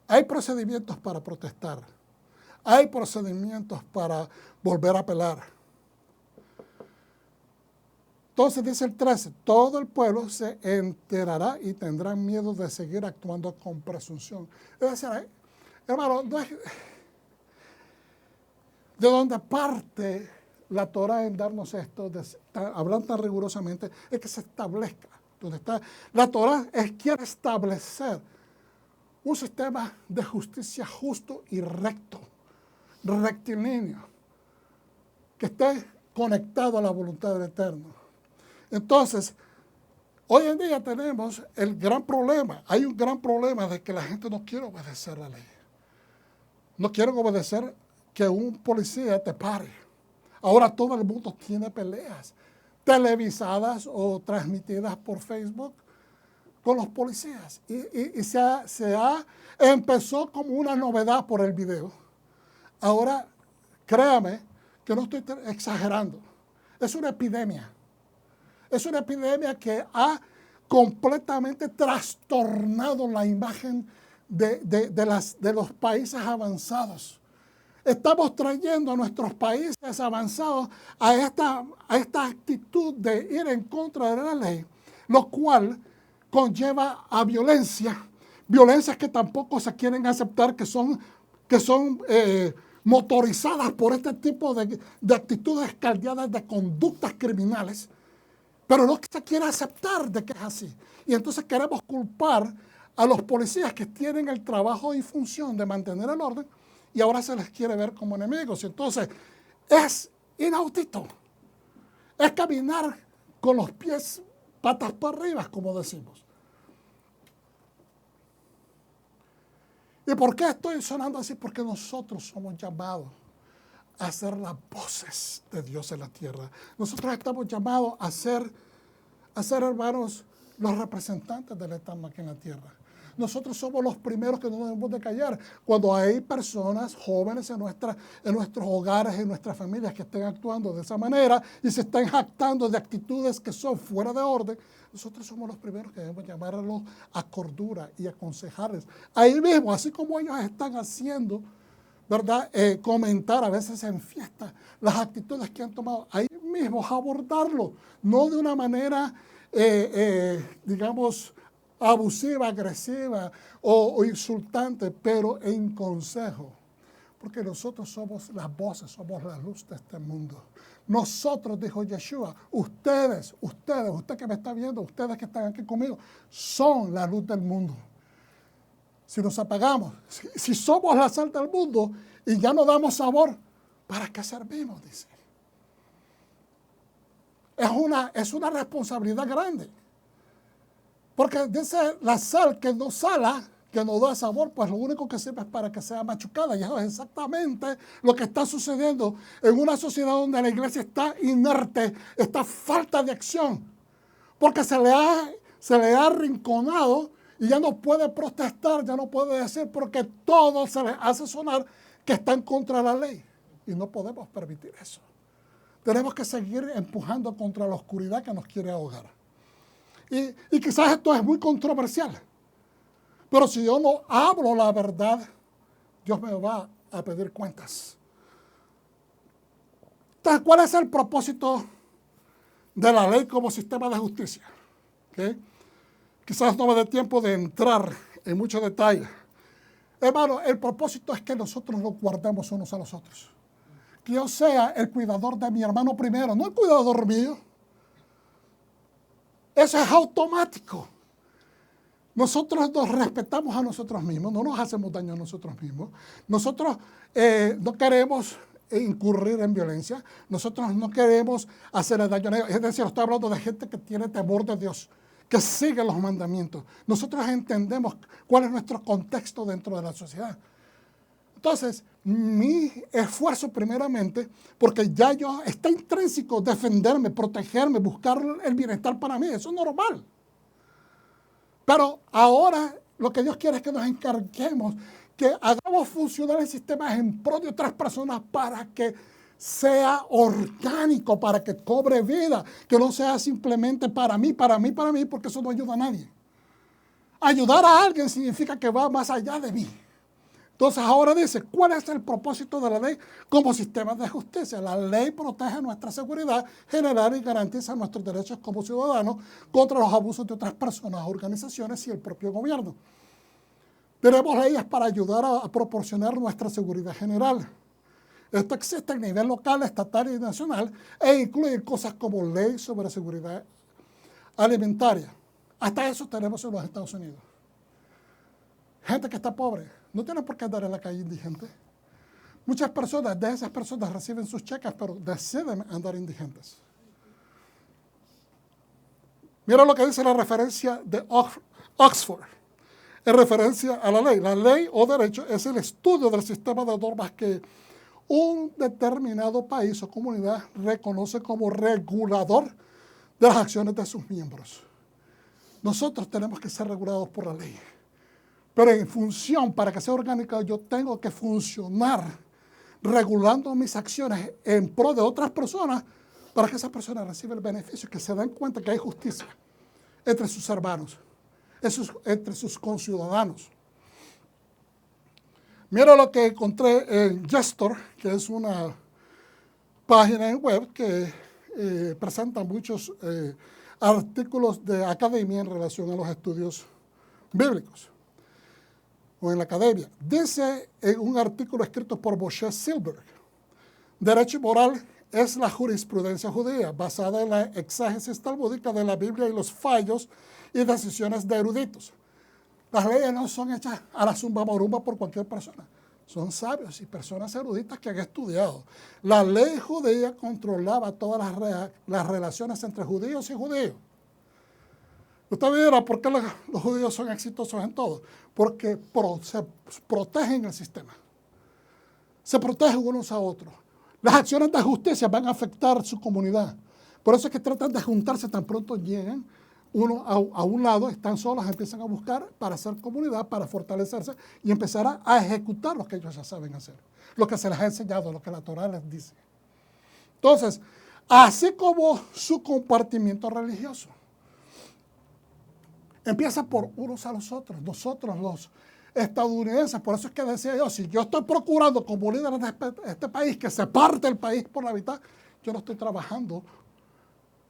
Hay procedimientos para protestar, hay procedimientos para volver a apelar. Entonces dice el 13, todo el pueblo se enterará y tendrá miedo de seguir actuando con presunción. Es decir, hermano, no es, de donde parte la Torah en darnos esto, hablando tan rigurosamente, es que se establezca. Donde está, la Torah quiere establecer un sistema de justicia justo y recto, rectilíneo, que esté conectado a la voluntad del Eterno. Entonces, hoy en día tenemos el gran problema, hay un gran problema de que la gente no quiere obedecer la ley. No quieren obedecer que un policía te pare. Ahora todo el mundo tiene peleas televisadas o transmitidas por Facebook con los policías. Y empezó como una novedad por el video. Ahora, créame que no estoy exagerando. Es una epidemia. Es una epidemia que ha completamente trastornado la imagen de los países avanzados. Estamos trayendo a nuestros países avanzados a esta actitud de ir en contra de la ley, lo cual conlleva a violencias que tampoco se quieren aceptar, que son motorizadas por este tipo de actitudes escaldeadas de conductas criminales, pero no se quiere aceptar de que es así. Y entonces queremos culpar a los policías que tienen el trabajo y función de mantener el orden y ahora se les quiere ver como enemigos. Entonces, es inaudito. Es caminar con los pies patas para arriba, como decimos. ¿Y por qué estoy sonando así? Porque nosotros somos llamados a ser las voces de Dios en la tierra. Nosotros estamos llamados a ser, hermanos, los representantes del Eterno aquí en la tierra. Nosotros somos los primeros que no debemos de callar. Cuando hay personas jóvenes en nuestros hogares, en nuestras familias que estén actuando de esa manera y se están jactando de actitudes que son fuera de orden, nosotros somos los primeros que debemos llamarlos a cordura y aconsejarles. Ahí mismo, así como ellos están haciendo, ¿verdad? Comentar a veces en fiesta las actitudes que han tomado. Ahí mismo abordarlo, no de una manera, digamos, abusiva, agresiva o insultante, pero en consejo. Porque nosotros somos las voces, somos la luz de este mundo. Nosotros, dijo Yeshua, usted que me está viendo, ustedes que están aquí conmigo, son la luz del mundo. Si nos apagamos, si somos la sal del mundo y ya no damos sabor, ¿para qué servimos? Dice. Es una responsabilidad grande. Porque dice la sal que no sala, que no da sabor, pues lo único que sirve es para que sea machucada. Y eso es exactamente lo que está sucediendo en una sociedad donde la iglesia está inerte, está falta de acción. Porque se le ha arrinconado y ya no puede protestar, ya no puede decir, porque todo se les hace sonar que están contra la ley. Y no podemos permitir eso. Tenemos que seguir empujando contra la oscuridad que nos quiere ahogar. Y quizás esto es muy controversial. Pero si yo no hablo la verdad, Dios me va a pedir cuentas. Entonces, ¿cuál es el propósito de la ley como sistema de justicia? ¿Okay? Quizás no me dé tiempo de entrar en muchos detalles. Hermano, el propósito es que nosotros nos guardemos unos a los otros. Que yo sea el cuidador de mi hermano primero, no el cuidador mío. Eso es automático. Nosotros nos respetamos a nosotros mismos, no nos hacemos daño a nosotros mismos. Nosotros no queremos incurrir en violencia. Nosotros no queremos hacerle daño a ellos. Es decir, estoy hablando de gente que tiene temor de Dios, que sigue los mandamientos. Nosotros entendemos cuál es nuestro contexto dentro de la sociedad. Entonces, mi esfuerzo primeramente, porque ya yo está intrínseco defenderme, protegerme, buscar el bienestar para mí, eso es normal. Pero ahora lo que Dios quiere es que nos encarguemos, que hagamos funcionar el sistema en pro de otras personas para que sea orgánico, para que cobre vida, que no sea simplemente para mí, porque eso no ayuda a nadie. Ayudar a alguien significa que va más allá de mí. Entonces ahora dice, ¿cuál es el propósito de la ley como sistema de justicia? La ley protege nuestra seguridad general y garantiza nuestros derechos como ciudadanos contra los abusos de otras personas, organizaciones y el propio gobierno. Tenemos leyes para ayudar a proporcionar nuestra seguridad general. Esto existe a nivel local, estatal y nacional e incluye cosas como ley sobre seguridad alimentaria. Hasta eso tenemos en los Estados Unidos. Gente que está pobre no tiene por qué andar en la calle indigente. Muchas personas, de esas personas reciben sus cheques, pero deciden andar indigentes. Mira lo que dice la referencia de Oxford, en referencia a la ley. La ley o derecho es el estudio del sistema de normas que un determinado país o comunidad reconoce como regulador de las acciones de sus miembros. Nosotros tenemos que ser regulados por la ley. Pero en función, para que sea orgánica, yo tengo que funcionar regulando mis acciones en pro de otras personas para que esas personas reciban el beneficio, que se den cuenta que hay justicia entre sus hermanos, entre sus conciudadanos. Mira lo que encontré en Gestor, que es una página en web que presenta muchos artículos de academia en relación a los estudios bíblicos o en la academia. Dice en un artículo escrito por Moshe Silberg, derecho moral es la jurisprudencia judía basada en la exégesis talmúdica de la Biblia y los fallos y decisiones de eruditos. Las leyes no son hechas a la zumba morumba por cualquier persona. Son sabios y personas eruditas que han estudiado. La ley judía controlaba todas las relaciones entre judíos y judíos. Usted dirá, ¿por qué los judíos son exitosos en todo? Porque se protegen el sistema. Se protegen unos a otros. Las acciones de justicia van a afectar su comunidad. Por eso es que tratan de juntarse tan pronto lleguen uno a un lado, están solos, empiezan a buscar para hacer comunidad, para fortalecerse y empezar a ejecutar lo que ellos ya saben hacer, lo que se les ha enseñado, lo que la Torah les dice. Entonces, así como su compartimiento religioso, empieza por unos a los otros, nosotros los estadounidenses. Por eso es que decía yo, si yo estoy procurando como líder de este país que se parte el país por la mitad, yo no estoy trabajando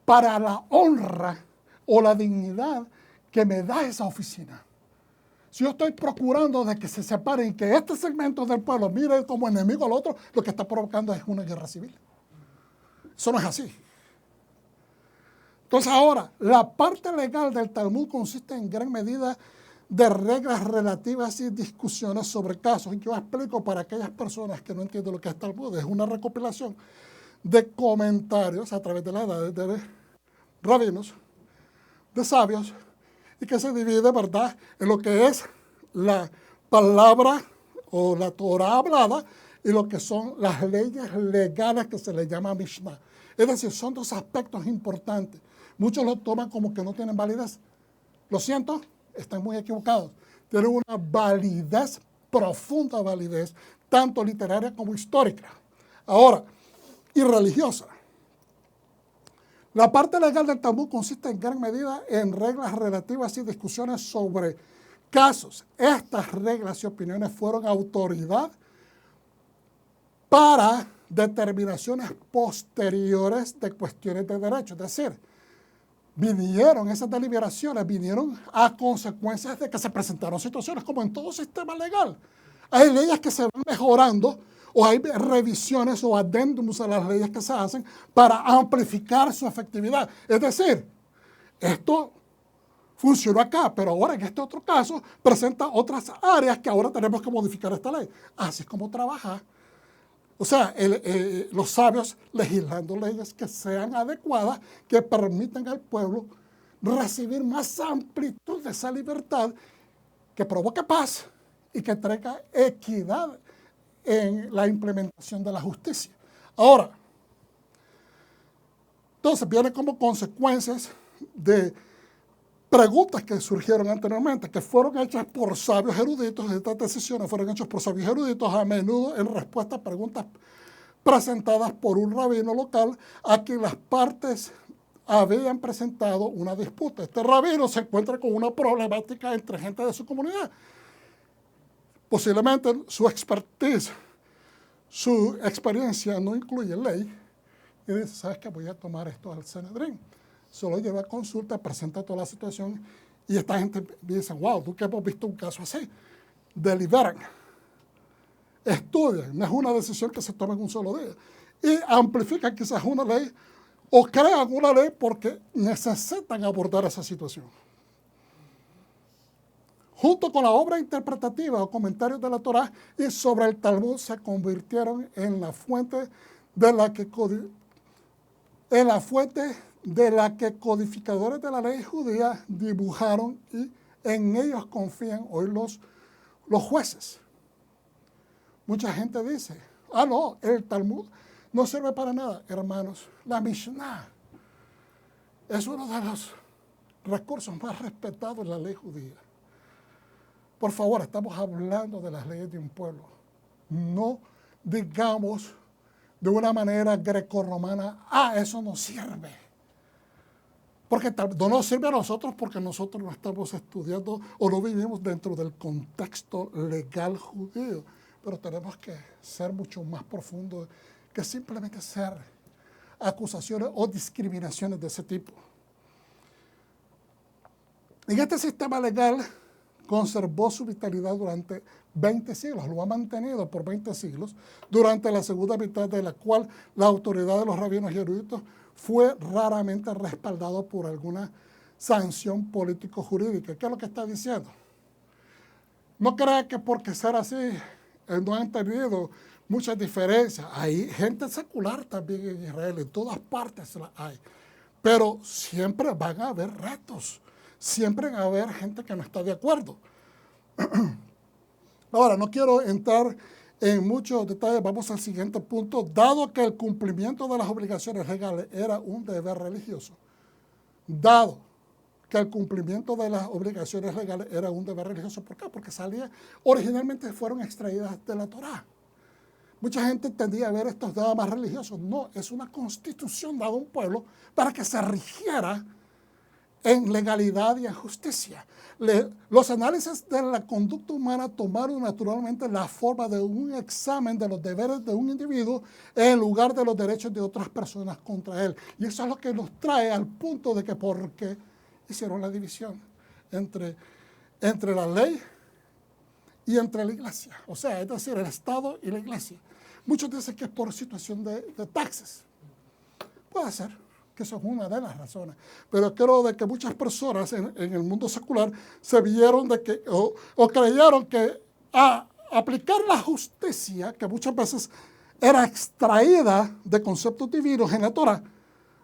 para la honra o la dignidad que me da esa oficina. Si yo estoy procurando de que se separen y que este segmento del pueblo mire como enemigo al otro, lo que está provocando es una guerra civil. Eso no es así. Entonces ahora, la parte legal del Talmud consiste en gran medida de reglas relativas y discusiones sobre casos. Y yo explico para aquellas personas que no entienden lo que es Talmud. Es una recopilación de comentarios a través de la edad de rabinos, de sabios, y que se divide, ¿verdad?, en lo que es la palabra o la Torah hablada y lo que son las leyes legales que se le llama Mishnah. Es decir, son dos aspectos importantes. Muchos lo toman como que no tienen validez. Lo siento, están muy equivocados. Tienen una validez, profunda validez, tanto literaria como histórica. Ahora, y religiosa. La parte legal del Talmud consiste en gran medida en reglas relativas y discusiones sobre casos. Estas reglas y opiniones fueron autoridad para determinaciones posteriores de cuestiones de derecho. Es decir, esas deliberaciones vinieron a consecuencias de que se presentaron situaciones como en todo sistema legal. Hay leyes que se van mejorando o hay revisiones o adendums a las leyes que se hacen para amplificar su efectividad. Es decir, esto funcionó acá, pero ahora en este otro caso presenta otras áreas que ahora tenemos que modificar esta ley. Así es como trabaja O sea, los sabios legislando leyes que sean adecuadas, que permitan al pueblo recibir más amplitud de esa libertad, que provoque paz y que traiga equidad en la implementación de la justicia. Ahora, entonces viene como consecuencias de preguntas que surgieron anteriormente, que fueron hechas por sabios eruditos. Estas decisiones fueron hechas por sabios eruditos, a menudo en respuesta a preguntas presentadas por un rabino local a quien las partes habían presentado una disputa. Este rabino se encuentra con una problemática entre gente de su comunidad. Posiblemente su expertise, su experiencia no incluye ley, y dice, ¿sabes qué? Voy a tomar esto al Sanedrín. Solo lleva a consulta, presenta toda la situación, y esta gente dice, wow, tú que hemos visto un caso así. Deliberan, estudian, no es una decisión que se toma en un solo día, y amplifican quizás una ley, o crean una ley porque necesitan abordar esa situación. Junto con la obra interpretativa o comentarios de la Torá y sobre el Talmud se convirtieron en la fuente de la que codificadores de la ley judía dibujaron, y en ellos confían hoy los jueces. Mucha gente dice, no, el Talmud no sirve para nada. Hermanos, la Mishnah es uno de los recursos más respetados de la ley judía. Por favor, estamos hablando de las leyes de un pueblo. No digamos de una manera grecorromana, eso no sirve. Porque no nos sirve a nosotros porque nosotros no estamos estudiando o no vivimos dentro del contexto legal judío. Pero tenemos que ser mucho más profundos que simplemente ser acusaciones o discriminaciones de ese tipo. En este sistema legal conservó su vitalidad durante 20 siglos, lo ha mantenido por 20 siglos, durante la segunda mitad de la cual la autoridad de los rabinos y eruditos fue raramente respaldado por alguna sanción político-jurídica. ¿Qué es lo que está diciendo? No crea que porque ser así no han tenido muchas diferencias. Hay gente secular también en Israel, en todas partes la hay. Pero siempre van a haber retos. Siempre va a haber gente que no está de acuerdo. Ahora, no quiero entrar en muchos detalles, vamos al siguiente punto. Dado que el cumplimiento de las obligaciones legales era un deber religioso, dado que el cumplimiento de las obligaciones legales era un deber religioso, ¿por qué? Porque originalmente fueron extraídas de la Torá. Mucha gente tendía a ver estos dogmas religiosos. No, es una constitución dada a un pueblo para que se rigiera en legalidad y en justicia. Los análisis de la conducta humana tomaron naturalmente la forma de un examen de los deberes de un individuo en lugar de los derechos de otras personas contra él. Y eso es lo que nos trae al punto de que por qué hicieron la división entre la ley y entre la iglesia. O sea, es decir, el Estado y la iglesia. Muchos dicen que es por situación de taxes. Puede ser que eso es una de las razones. Pero creo de que muchas personas en el mundo secular se vieron de que, o creyeron que aplicar la justicia, que muchas veces era extraída de conceptos divinos en la Torá,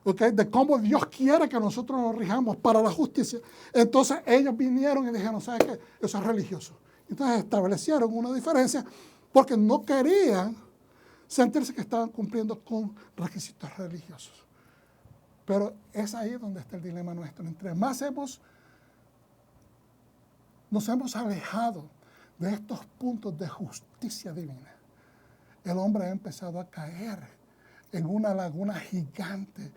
de cómo Dios quiere que nosotros nos rijamos para la justicia. Entonces ellos vinieron y dijeron, ¿sabes qué? Eso es religioso. Entonces establecieron una diferencia porque no querían sentirse que estaban cumpliendo con requisitos religiosos. Pero es ahí donde está el dilema nuestro. Entre más nos hemos alejado de estos puntos de justicia divina, el hombre ha empezado a caer en una laguna gigante,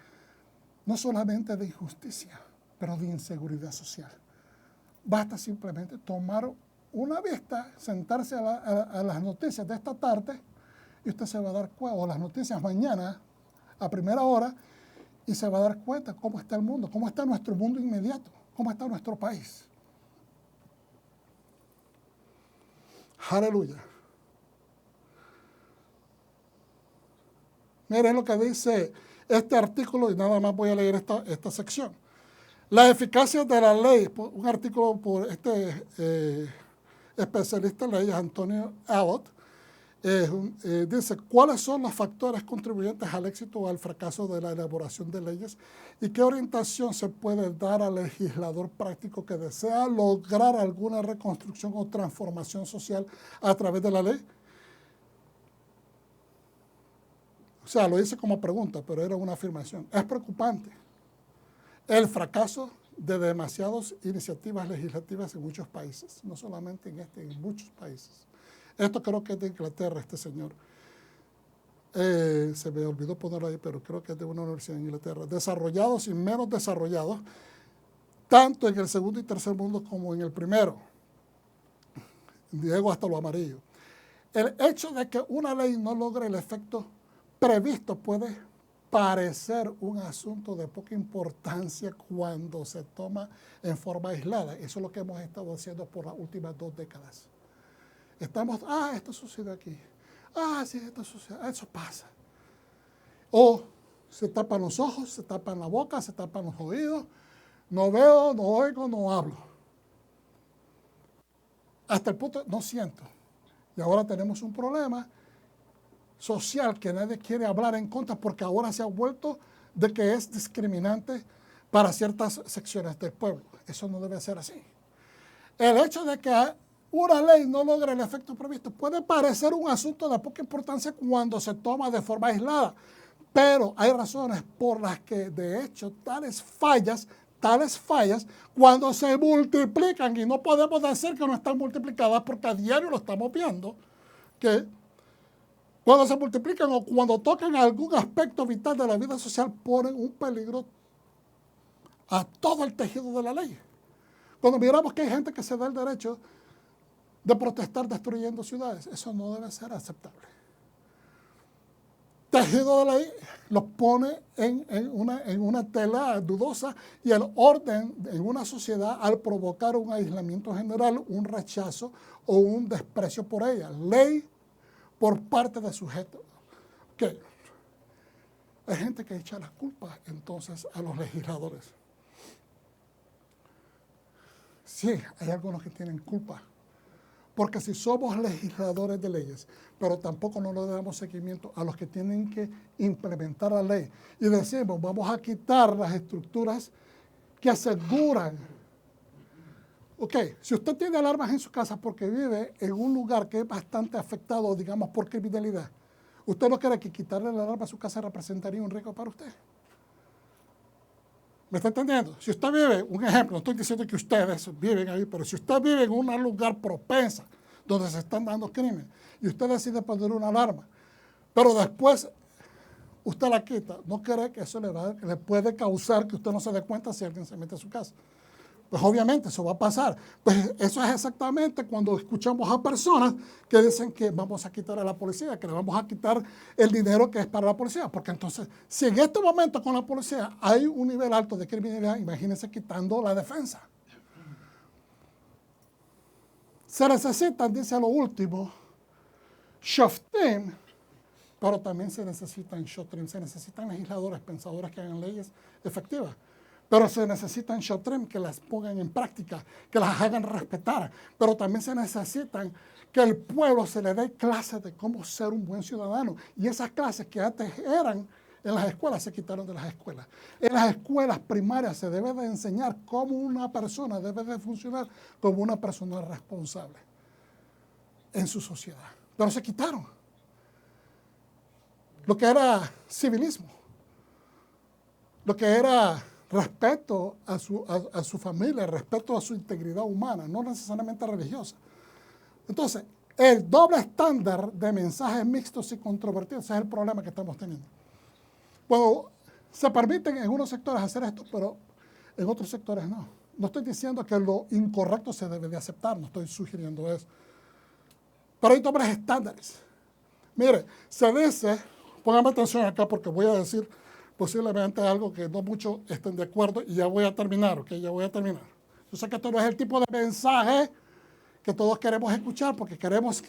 no solamente de injusticia, pero de inseguridad social. Basta simplemente tomar una vista, sentarse a las noticias de esta tarde, y usted se va a dar cuenta, o las noticias mañana, a primera hora, y se va a dar cuenta cómo está el mundo, cómo está nuestro mundo inmediato, cómo está nuestro país. Aleluya. Miren lo que dice este artículo, y nada más voy a leer esta sección. La eficacia de la ley, un artículo por este especialista en leyes, Antonio Abbott, Dice, ¿cuáles son los factores contribuyentes al éxito o al fracaso de la elaboración de leyes? ¿Y qué orientación se puede dar al legislador práctico que desea lograr alguna reconstrucción o transformación social a través de la ley? O sea, lo hice como pregunta, pero era una afirmación. Es preocupante el fracaso de demasiadas iniciativas legislativas en muchos países, no solamente en muchos países. Esto creo que es de Inglaterra, este señor. Se me olvidó ponerlo ahí, pero creo que es de una universidad en Inglaterra. Desarrollados y menos desarrollados, tanto en el segundo y tercer mundo como en el primero. Llego hasta lo amarillo. El hecho de que una ley no logre el efecto previsto puede parecer un asunto de poca importancia cuando se toma en forma aislada. Eso es lo que hemos estado haciendo por las últimas 2 décadas. Estamos, esto sucede aquí. Sí, esto sucede, eso pasa. O se tapan los ojos, se tapan la boca, se tapan los oídos. No veo, no oigo, no hablo. Hasta el punto, no siento. Y ahora tenemos un problema social que nadie quiere hablar en contra porque ahora se ha vuelto de que es discriminante para ciertas secciones del pueblo. Eso no debe ser así. El hecho de que una ley no logra el efecto previsto puede parecer un asunto de poca importancia cuando se toma de forma aislada, pero hay razones por las que, de hecho, tales fallas, cuando se multiplican, y no podemos decir que no están multiplicadas porque a diario lo estamos viendo, que cuando se multiplican o cuando tocan algún aspecto vital de la vida social, ponen un peligro a todo el tejido de la ley. Cuando miramos que hay gente que se da el derecho de protestar destruyendo ciudades, eso no debe ser aceptable. Tejido de la ley los pone en una tela dudosa y el orden en una sociedad al provocar un aislamiento general, un rechazo o un desprecio por ella. Ley por parte de sujetos. ¿Qué? Hay gente que echa las culpas entonces a los legisladores. Sí, hay algunos que tienen culpa. Porque si somos legisladores de leyes, pero tampoco no le damos seguimiento a los que tienen que implementar la ley, y decimos, vamos a quitar las estructuras que aseguran. Ok, si usted tiene alarmas en su casa porque vive en un lugar que es bastante afectado, digamos, por criminalidad, ¿usted no cree que quitarle la alarma a su casa representaría un riesgo para usted? ¿Me está entendiendo? Si usted vive, un ejemplo, no estoy diciendo que ustedes viven ahí, pero si usted vive en un lugar propensa donde se están dando crímenes y usted decide poner una alarma, pero después usted la quita, ¿no cree que eso le puede causar que usted no se dé cuenta si alguien se mete a su casa? Pues obviamente eso va a pasar. Pues eso es exactamente cuando escuchamos a personas que dicen que vamos a quitar a la policía, que le vamos a quitar el dinero que es para la policía. Porque entonces, si en este momento con la policía hay un nivel alto de criminalidad, imagínense quitando la defensa. Se necesitan, dice lo último, shoftim, pero también se necesitan shotrim, se necesitan legisladores, pensadores que hagan leyes efectivas. Pero se necesitan shotrim que las pongan en práctica, que las hagan respetar. Pero también se necesitan que el pueblo se le dé clases de cómo ser un buen ciudadano. Y esas clases que antes eran en las escuelas se quitaron de las escuelas. En las escuelas primarias se debe de enseñar cómo una persona debe de funcionar como una persona responsable en su sociedad. Pero se quitaron. Lo que era civilismo, lo que era respeto a su familia, respeto a su integridad humana, no necesariamente religiosa. Entonces, el doble estándar de mensajes mixtos y controvertidos es el problema que estamos teniendo. Bueno, se permiten en unos sectores hacer esto, pero en otros sectores no. No estoy diciendo que lo incorrecto se debe de aceptar, no estoy sugiriendo eso. Pero hay dobles estándares. Mire, se dice, póngame atención acá porque voy a decir posiblemente algo que no muchos estén de acuerdo y ya voy a terminar, ¿ok? Ya voy a terminar. Yo sé que esto no es el tipo de mensaje que todos queremos escuchar porque queremos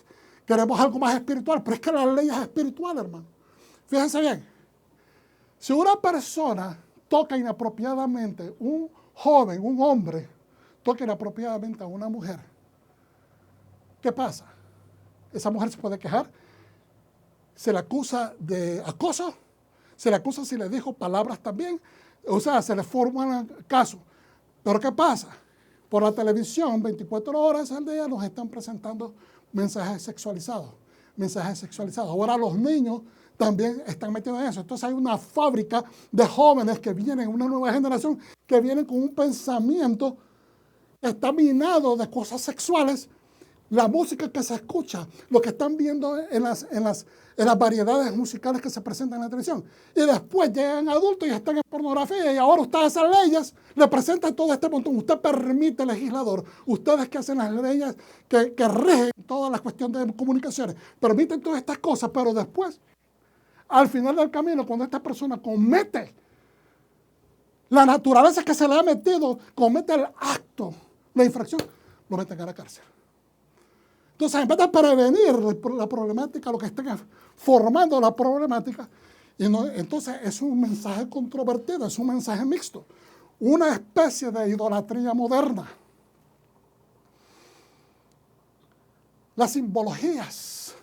algo más espiritual, pero es que la ley es espiritual, hermano. Fíjense bien, si una persona toca inapropiadamente, un joven, un hombre, toca inapropiadamente a una mujer, ¿qué pasa? Esa mujer se puede quejar se le acusa de acoso, se le acusa si le dijo palabras también, o sea, se le forman casos. Pero ¿qué pasa? Por la televisión, 24 horas al día nos están presentando mensajes sexualizados. Ahora los niños también están metidos en eso. Entonces hay una fábrica de jóvenes que vienen, una nueva generación, que vienen con un pensamiento que está minado de cosas sexuales. La música que se escucha, lo que están viendo en las variedades musicales que se presentan en la televisión. Y después llegan adultos y están en pornografía y ahora ustedes hacen leyes, le presentan todo este montón. Usted permite, legislador, ustedes que hacen las leyes que rigen toda la cuestión de comunicaciones, permiten todas estas cosas, pero después, al final del camino, cuando esta persona comete la naturaleza que se le ha metido, comete el acto, la infracción, lo meten a la cárcel. Entonces, en vez de prevenir la problemática, lo que estén formando la problemática, entonces es un mensaje controvertido, es un mensaje mixto, una especie de idolatría moderna. Las simbologías,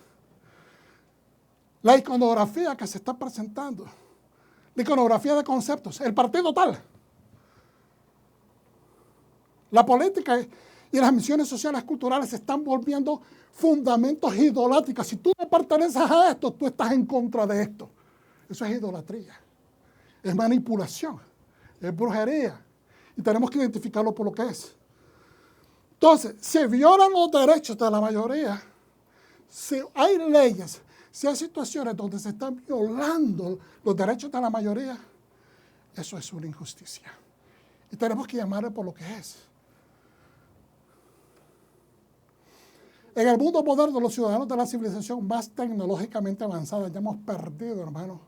la iconografía que se está presentando, la iconografía de conceptos, el partido tal, la política y las misiones sociales culturales se están volviendo fundamentos idolátricos. Si tú no perteneces a esto, tú estás en contra de esto. Eso es idolatría. Es manipulación. Es brujería. Y tenemos que identificarlo por lo que es. Entonces, si violan los derechos de la mayoría, si hay leyes, si hay situaciones donde se están violando los derechos de la mayoría, eso es una injusticia. Y tenemos que llamarlo por lo que es. En el mundo moderno, los ciudadanos de la civilización más tecnológicamente avanzada ya hemos perdido, hermano,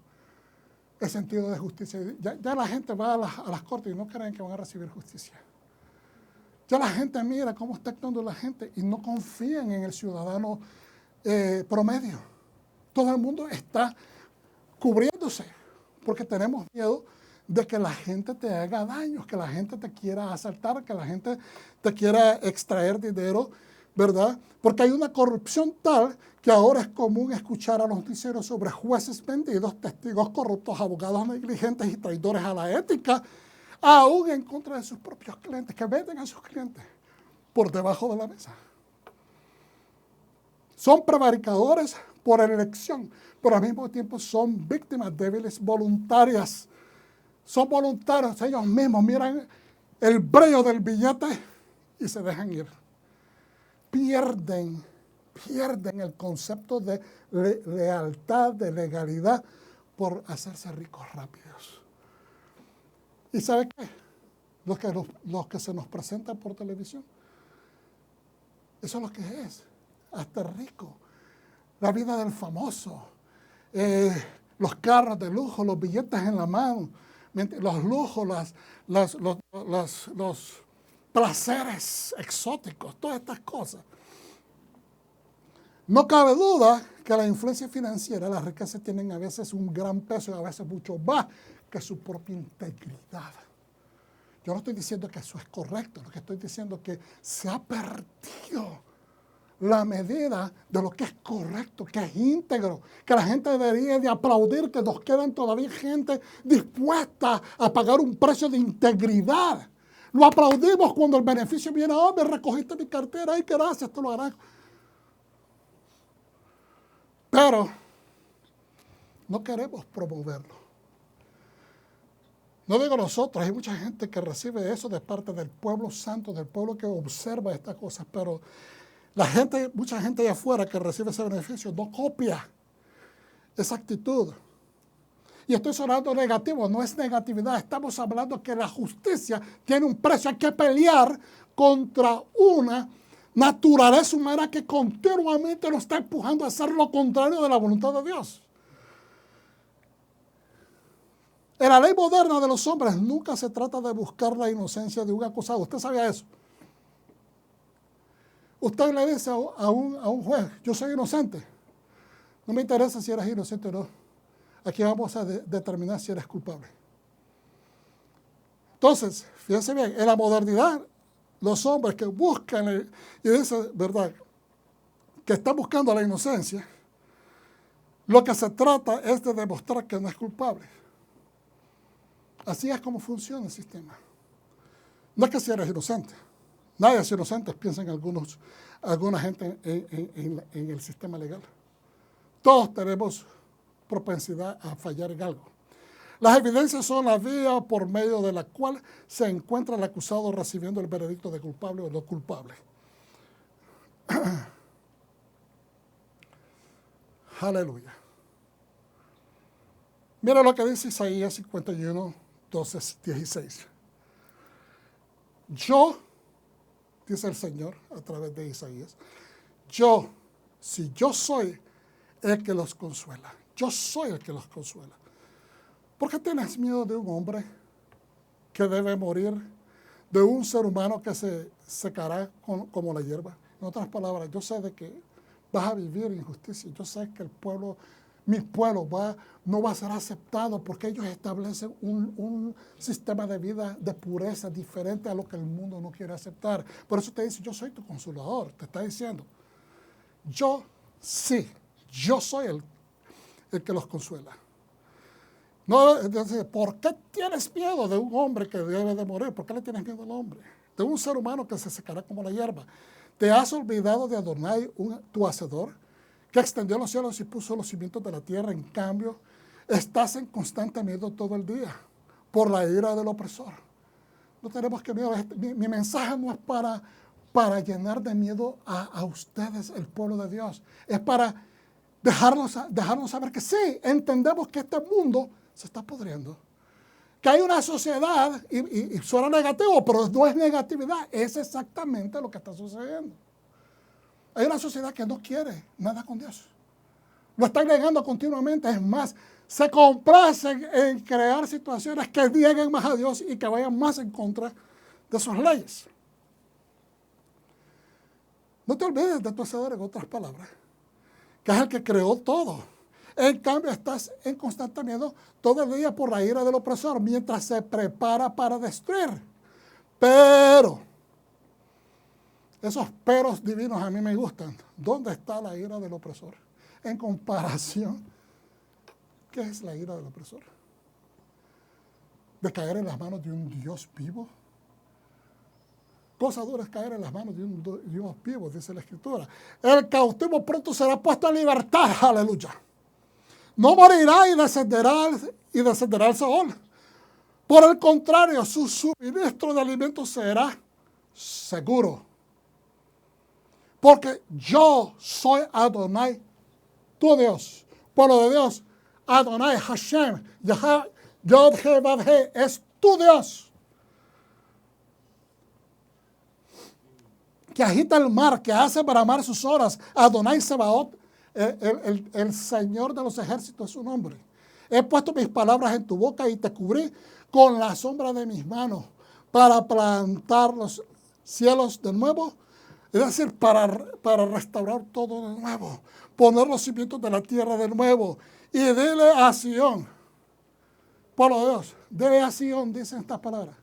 el sentido de justicia. Ya la gente va a las cortes y no creen que van a recibir justicia. Ya la gente mira cómo está actuando la gente y no confían en el ciudadano promedio. Todo el mundo está cubriéndose porque tenemos miedo de que la gente te haga daño, que la gente te quiera asaltar, que la gente te quiera extraer dinero, ¿verdad? Porque hay una corrupción tal que ahora es común escuchar a los noticieros sobre jueces vendidos, testigos corruptos, abogados negligentes y traidores a la ética, aún en contra de sus propios clientes, que venden a sus clientes por debajo de la mesa. Son prevaricadores por elección, pero al mismo tiempo son víctimas débiles voluntarias. Son voluntarios, ellos mismos miran el brillo del billete y se dejan ir. Pierden el concepto de lealtad, de legalidad, por hacerse ricos rápidos. ¿Y sabe qué? Los que se nos presentan por televisión, eso es lo que es, hasta rico. La vida del famoso, los carros de lujo, los billetes en la mano, los lujos, los placeres exóticos, todas estas cosas. No cabe duda que la influencia financiera, las riquezas tienen a veces un gran peso y a veces mucho más que su propia integridad. Yo no estoy diciendo que eso es correcto, lo que estoy diciendo es que se ha perdido la medida de lo que es correcto, que es íntegro, que la gente debería de aplaudir, que nos quedan todavía gente dispuesta a pagar un precio de integridad. Lo aplaudimos cuando el beneficio viene, me recogiste mi cartera, ay, gracias, te lo agradezco. Pero no queremos promoverlo. No digo nosotros, hay mucha gente que recibe eso de parte del pueblo santo, del pueblo que observa estas cosas, pero mucha gente allá afuera que recibe ese beneficio no copia esa actitud. Y estoy sonando negativo, no es negatividad, estamos hablando que la justicia tiene un precio, hay que pelear contra una naturaleza humana que continuamente nos está empujando a hacer lo contrario de la voluntad de Dios. En la ley moderna de los hombres nunca se trata de buscar la inocencia de un acusado. ¿Usted sabía eso? Usted le dice a un juez, yo soy inocente. No me interesa si eres inocente o no. Aquí vamos a determinar si eres culpable. Entonces, fíjense bien, en la modernidad, los hombres que buscan, y dice, ¿verdad?, que están buscando la inocencia, Lo que se trata es de demostrar que no es culpable. Así es como funciona el sistema. No es que si eres inocente. Nadie es inocente, piensan alguna gente en el sistema legal. Todos tenemos propensidad a fallar en algo. Las evidencias son la vía por medio de la cual se encuentra el acusado recibiendo el veredicto de culpable o no culpable. Aleluya. Mira lo que dice Isaías 51, 12, 16. Yo, dice el Señor a través de Isaías, si yo soy el que los consuela, yo soy el que los consuela. ¿Por qué tienes miedo de un hombre que debe morir, de un ser humano que se secará como la hierba? En otras palabras, yo sé de que vas a vivir injusticia. Yo sé que mi pueblo no va a ser aceptado porque ellos establecen un sistema de vida de pureza diferente a lo que el mundo no quiere aceptar. Por eso te dice, yo soy tu consolador. Te está diciendo, yo soy el que los consuela. No, entonces, ¿por qué tienes miedo de un hombre que debe de morir? ¿Por qué le tienes miedo al hombre? De un ser humano que se secará como la hierba. ¿Te has olvidado de Adonai, tu hacedor, que extendió los cielos y puso los cimientos de la tierra? En cambio, estás en constante miedo todo el día por la ira del opresor. No tenemos que miedo. Mi mensaje no es para llenar de miedo a ustedes, el pueblo de Dios. Es para dejarnos saber que sí, entendemos que este mundo se está pudriendo. Que hay una sociedad, y suena negativo, pero no es negatividad, es exactamente lo que está sucediendo. Hay una sociedad que no quiere nada con Dios. Lo está negando continuamente. Es más, se complacen en crear situaciones que nieguen más a Dios y que vayan más en contra de sus leyes. No te olvides de tu Hacedor, en otras palabras, que es el que creó todo. En cambio, estás en constante miedo todo el día por la ira del opresor, mientras se prepara para destruir. Pero, esos peros divinos a mí me gustan. ¿Dónde está la ira del opresor? En comparación, ¿qué es la ira del opresor? ¿De caer en las manos de un Dios vivo? Cosa dura es caer en las manos de un Dios vivo, dice la Escritura. El cautivo pronto será puesto en libertad, aleluya. No morirá y descenderá al Seol. Por el contrario, su suministro de alimentos será seguro. Porque yo soy Adonai, tu Dios, pueblo de Dios. Adonai, Hashem, Yod-Heh-Vav-Heh, es tu Dios. Que agita el mar, que hace bramar sus olas. Adonai Sebaot, el Señor de los ejércitos es su nombre. He puesto mis palabras en tu boca y te cubrí con la sombra de mis manos para plantar los cielos de nuevo, es decir, para restaurar todo de nuevo, poner los cimientos de la tierra de nuevo. Y dile a Sion, pueblo de Dios, dile a Sion, dicen estas palabras,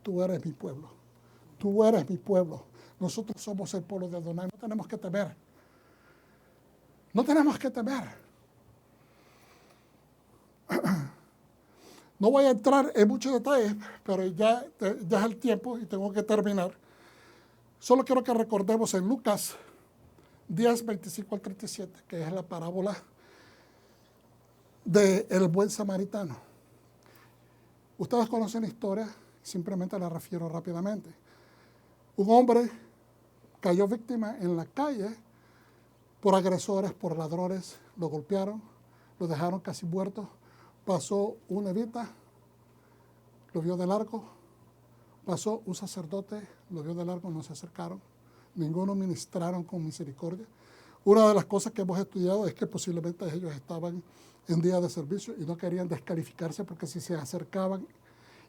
tú eres mi pueblo, tú eres mi pueblo. Nosotros somos el pueblo de Adonai, no tenemos que temer. No tenemos que temer. No voy a entrar en muchos detalles, pero ya es el tiempo y tengo que terminar. Solo quiero que recordemos en Lucas 10, 25 al 37, que es la parábola del buen samaritano. Ustedes conocen la historia, simplemente la refiero rápidamente. Un hombre cayó víctima en la calle por agresores, por ladrones, lo golpearon, lo dejaron casi muerto. Pasó un levita, lo vio de largo. Pasó un sacerdote, lo vio de largo, no se acercaron. Ninguno ministraron con misericordia. Una de las cosas que hemos estudiado es que posiblemente ellos estaban en día de servicio y no querían descalificarse porque si se acercaban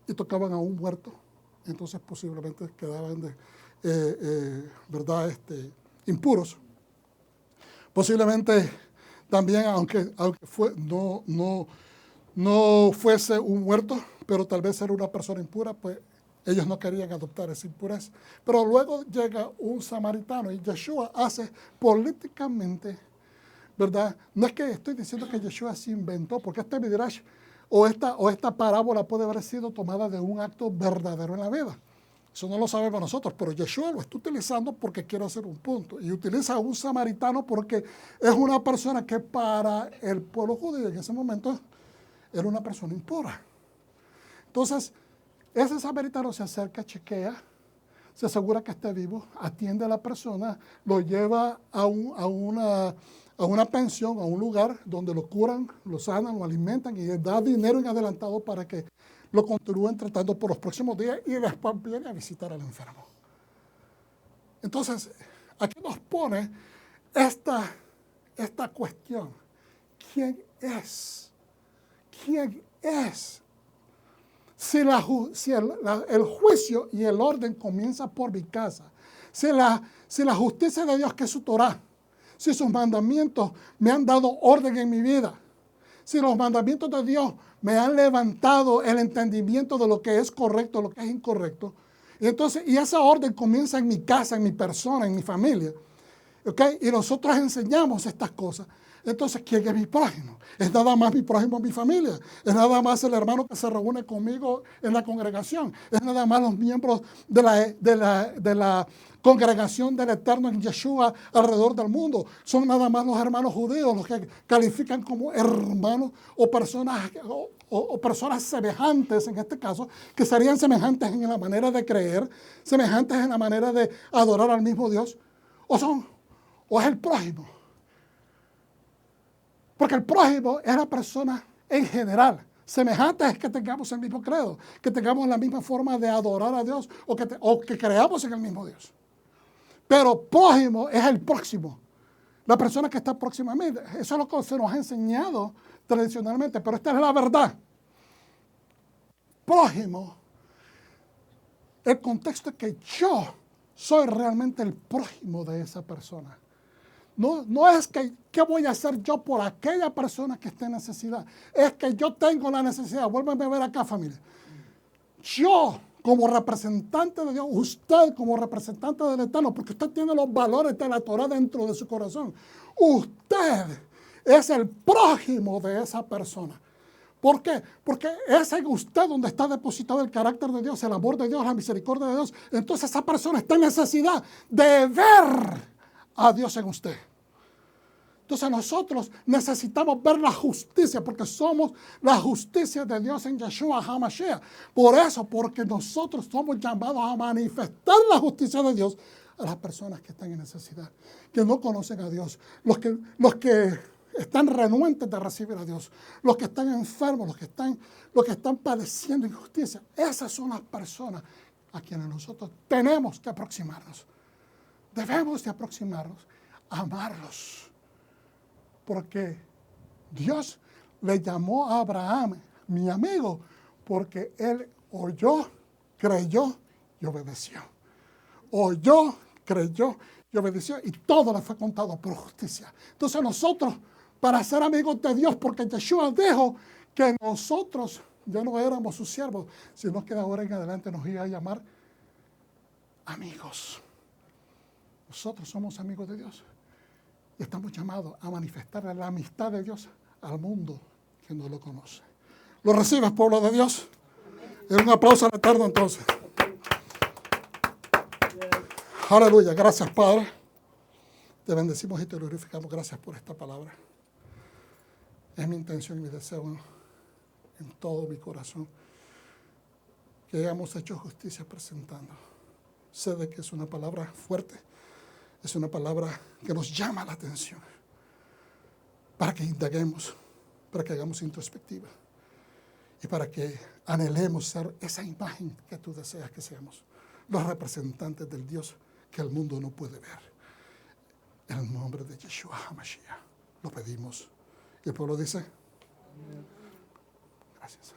y tocaban a un muerto, entonces posiblemente quedaban impuros. Posiblemente también, aunque no fuese un muerto, pero tal vez era una persona impura, pues ellos no querían adoptar esa impureza. Pero luego llega un samaritano y Yeshua hace políticamente ¿verdad? No es que estoy diciendo que Yeshua se inventó, porque este midrash o esta parábola puede haber sido tomada de un acto verdadero en la vida. Eso no lo sabemos nosotros, pero Yeshua lo está utilizando porque quiere hacer un punto. Y utiliza a un samaritano porque es una persona que para el pueblo judío en ese momento era una persona impura. Entonces, ese samaritano se acerca, chequea, se asegura que esté vivo, atiende a la persona, lo lleva a una pensión, a un lugar donde lo curan, lo sanan, lo alimentan y le da dinero en adelantado para que lo continúen tratando por los próximos días y después viene a visitar al enfermo. Entonces, aquí nos pone esta cuestión. ¿Quién es? ¿Quién es? Si el juicio y el orden comienza por mi casa, si la justicia de Dios, que es su Torah, si sus mandamientos me han dado orden en mi vida, si los mandamientos de Dios me han levantado el entendimiento de lo que es correcto, lo que es incorrecto, y esa orden comienza en mi casa, en mi persona, en mi familia, ¿okay? Y nosotros enseñamos estas cosas. Entonces, ¿quién es mi prójimo? ¿Es nada más mi prójimo mi familia? ¿Es nada más el hermano que se reúne conmigo en la congregación? ¿Es nada más los miembros de la congregación del Eterno en Yeshua alrededor del mundo? ¿Son nada más los hermanos judíos los que califican como hermanos o personas semejantes, en este caso, que serían semejantes en la manera de creer, semejantes en la manera de adorar al mismo Dios? ¿O es el prójimo? Porque el prójimo es la persona en general. Semejante es que tengamos el mismo credo, que tengamos la misma forma de adorar a Dios o que creamos en el mismo Dios. Pero prójimo es el próximo, la persona que está próxima a mí. Eso es lo que se nos ha enseñado tradicionalmente, pero esta es la verdad. Prójimo, el contexto es que yo soy realmente el prójimo de esa persona. No es que qué voy a hacer yo por aquella persona que esté en necesidad. Es que yo tengo la necesidad. Vuélveme a ver acá, familia. Yo, como representante de Dios, usted como representante del Eterno, porque usted tiene los valores de la Torah dentro de su corazón. Usted es el prójimo de esa persona. ¿Por qué? Porque es en usted donde está depositado el carácter de Dios, el amor de Dios, la misericordia de Dios. Entonces esa persona está en necesidad de ver a Dios en usted. Entonces nosotros necesitamos ver la justicia porque somos la justicia de Dios en Yeshua HaMashiach. Por eso, porque nosotros somos llamados a manifestar la justicia de Dios a las personas que están en necesidad, que no conocen a Dios, los que están renuentes de recibir a Dios, los que están enfermos, los que están padeciendo injusticia. Esas son las personas a quienes nosotros tenemos que aproximarnos. Debemos de aproximarnos, amarlos. Porque Dios le llamó a Abraham, mi amigo, porque él oyó, creyó y obedeció. Oyó, creyó y obedeció y todo le fue contado por justicia. Entonces nosotros, para ser amigos de Dios, porque Yeshua dijo que nosotros ya no éramos sus siervos, sino que de ahora en adelante nos iba a llamar amigos. Nosotros somos amigos de Dios. Y estamos llamados a manifestar la amistad de Dios al mundo que no lo conoce. ¿Lo recibes, pueblo de Dios? Un aplauso al Eterno entonces. Aleluya. Gracias, Padre. Te bendecimos y te glorificamos. Gracias por esta palabra. Es mi intención y mi deseo en todo mi corazón que hayamos hecho justicia presentando. Sé de que es una palabra fuerte. Es una palabra que nos llama la atención para que indaguemos, para que hagamos introspectiva y para que anhelemos ser esa imagen que tú deseas que seamos, los representantes del Dios que el mundo no puede ver. En el nombre de Yeshua HaMashiach lo pedimos. Y el pueblo dice, gracias.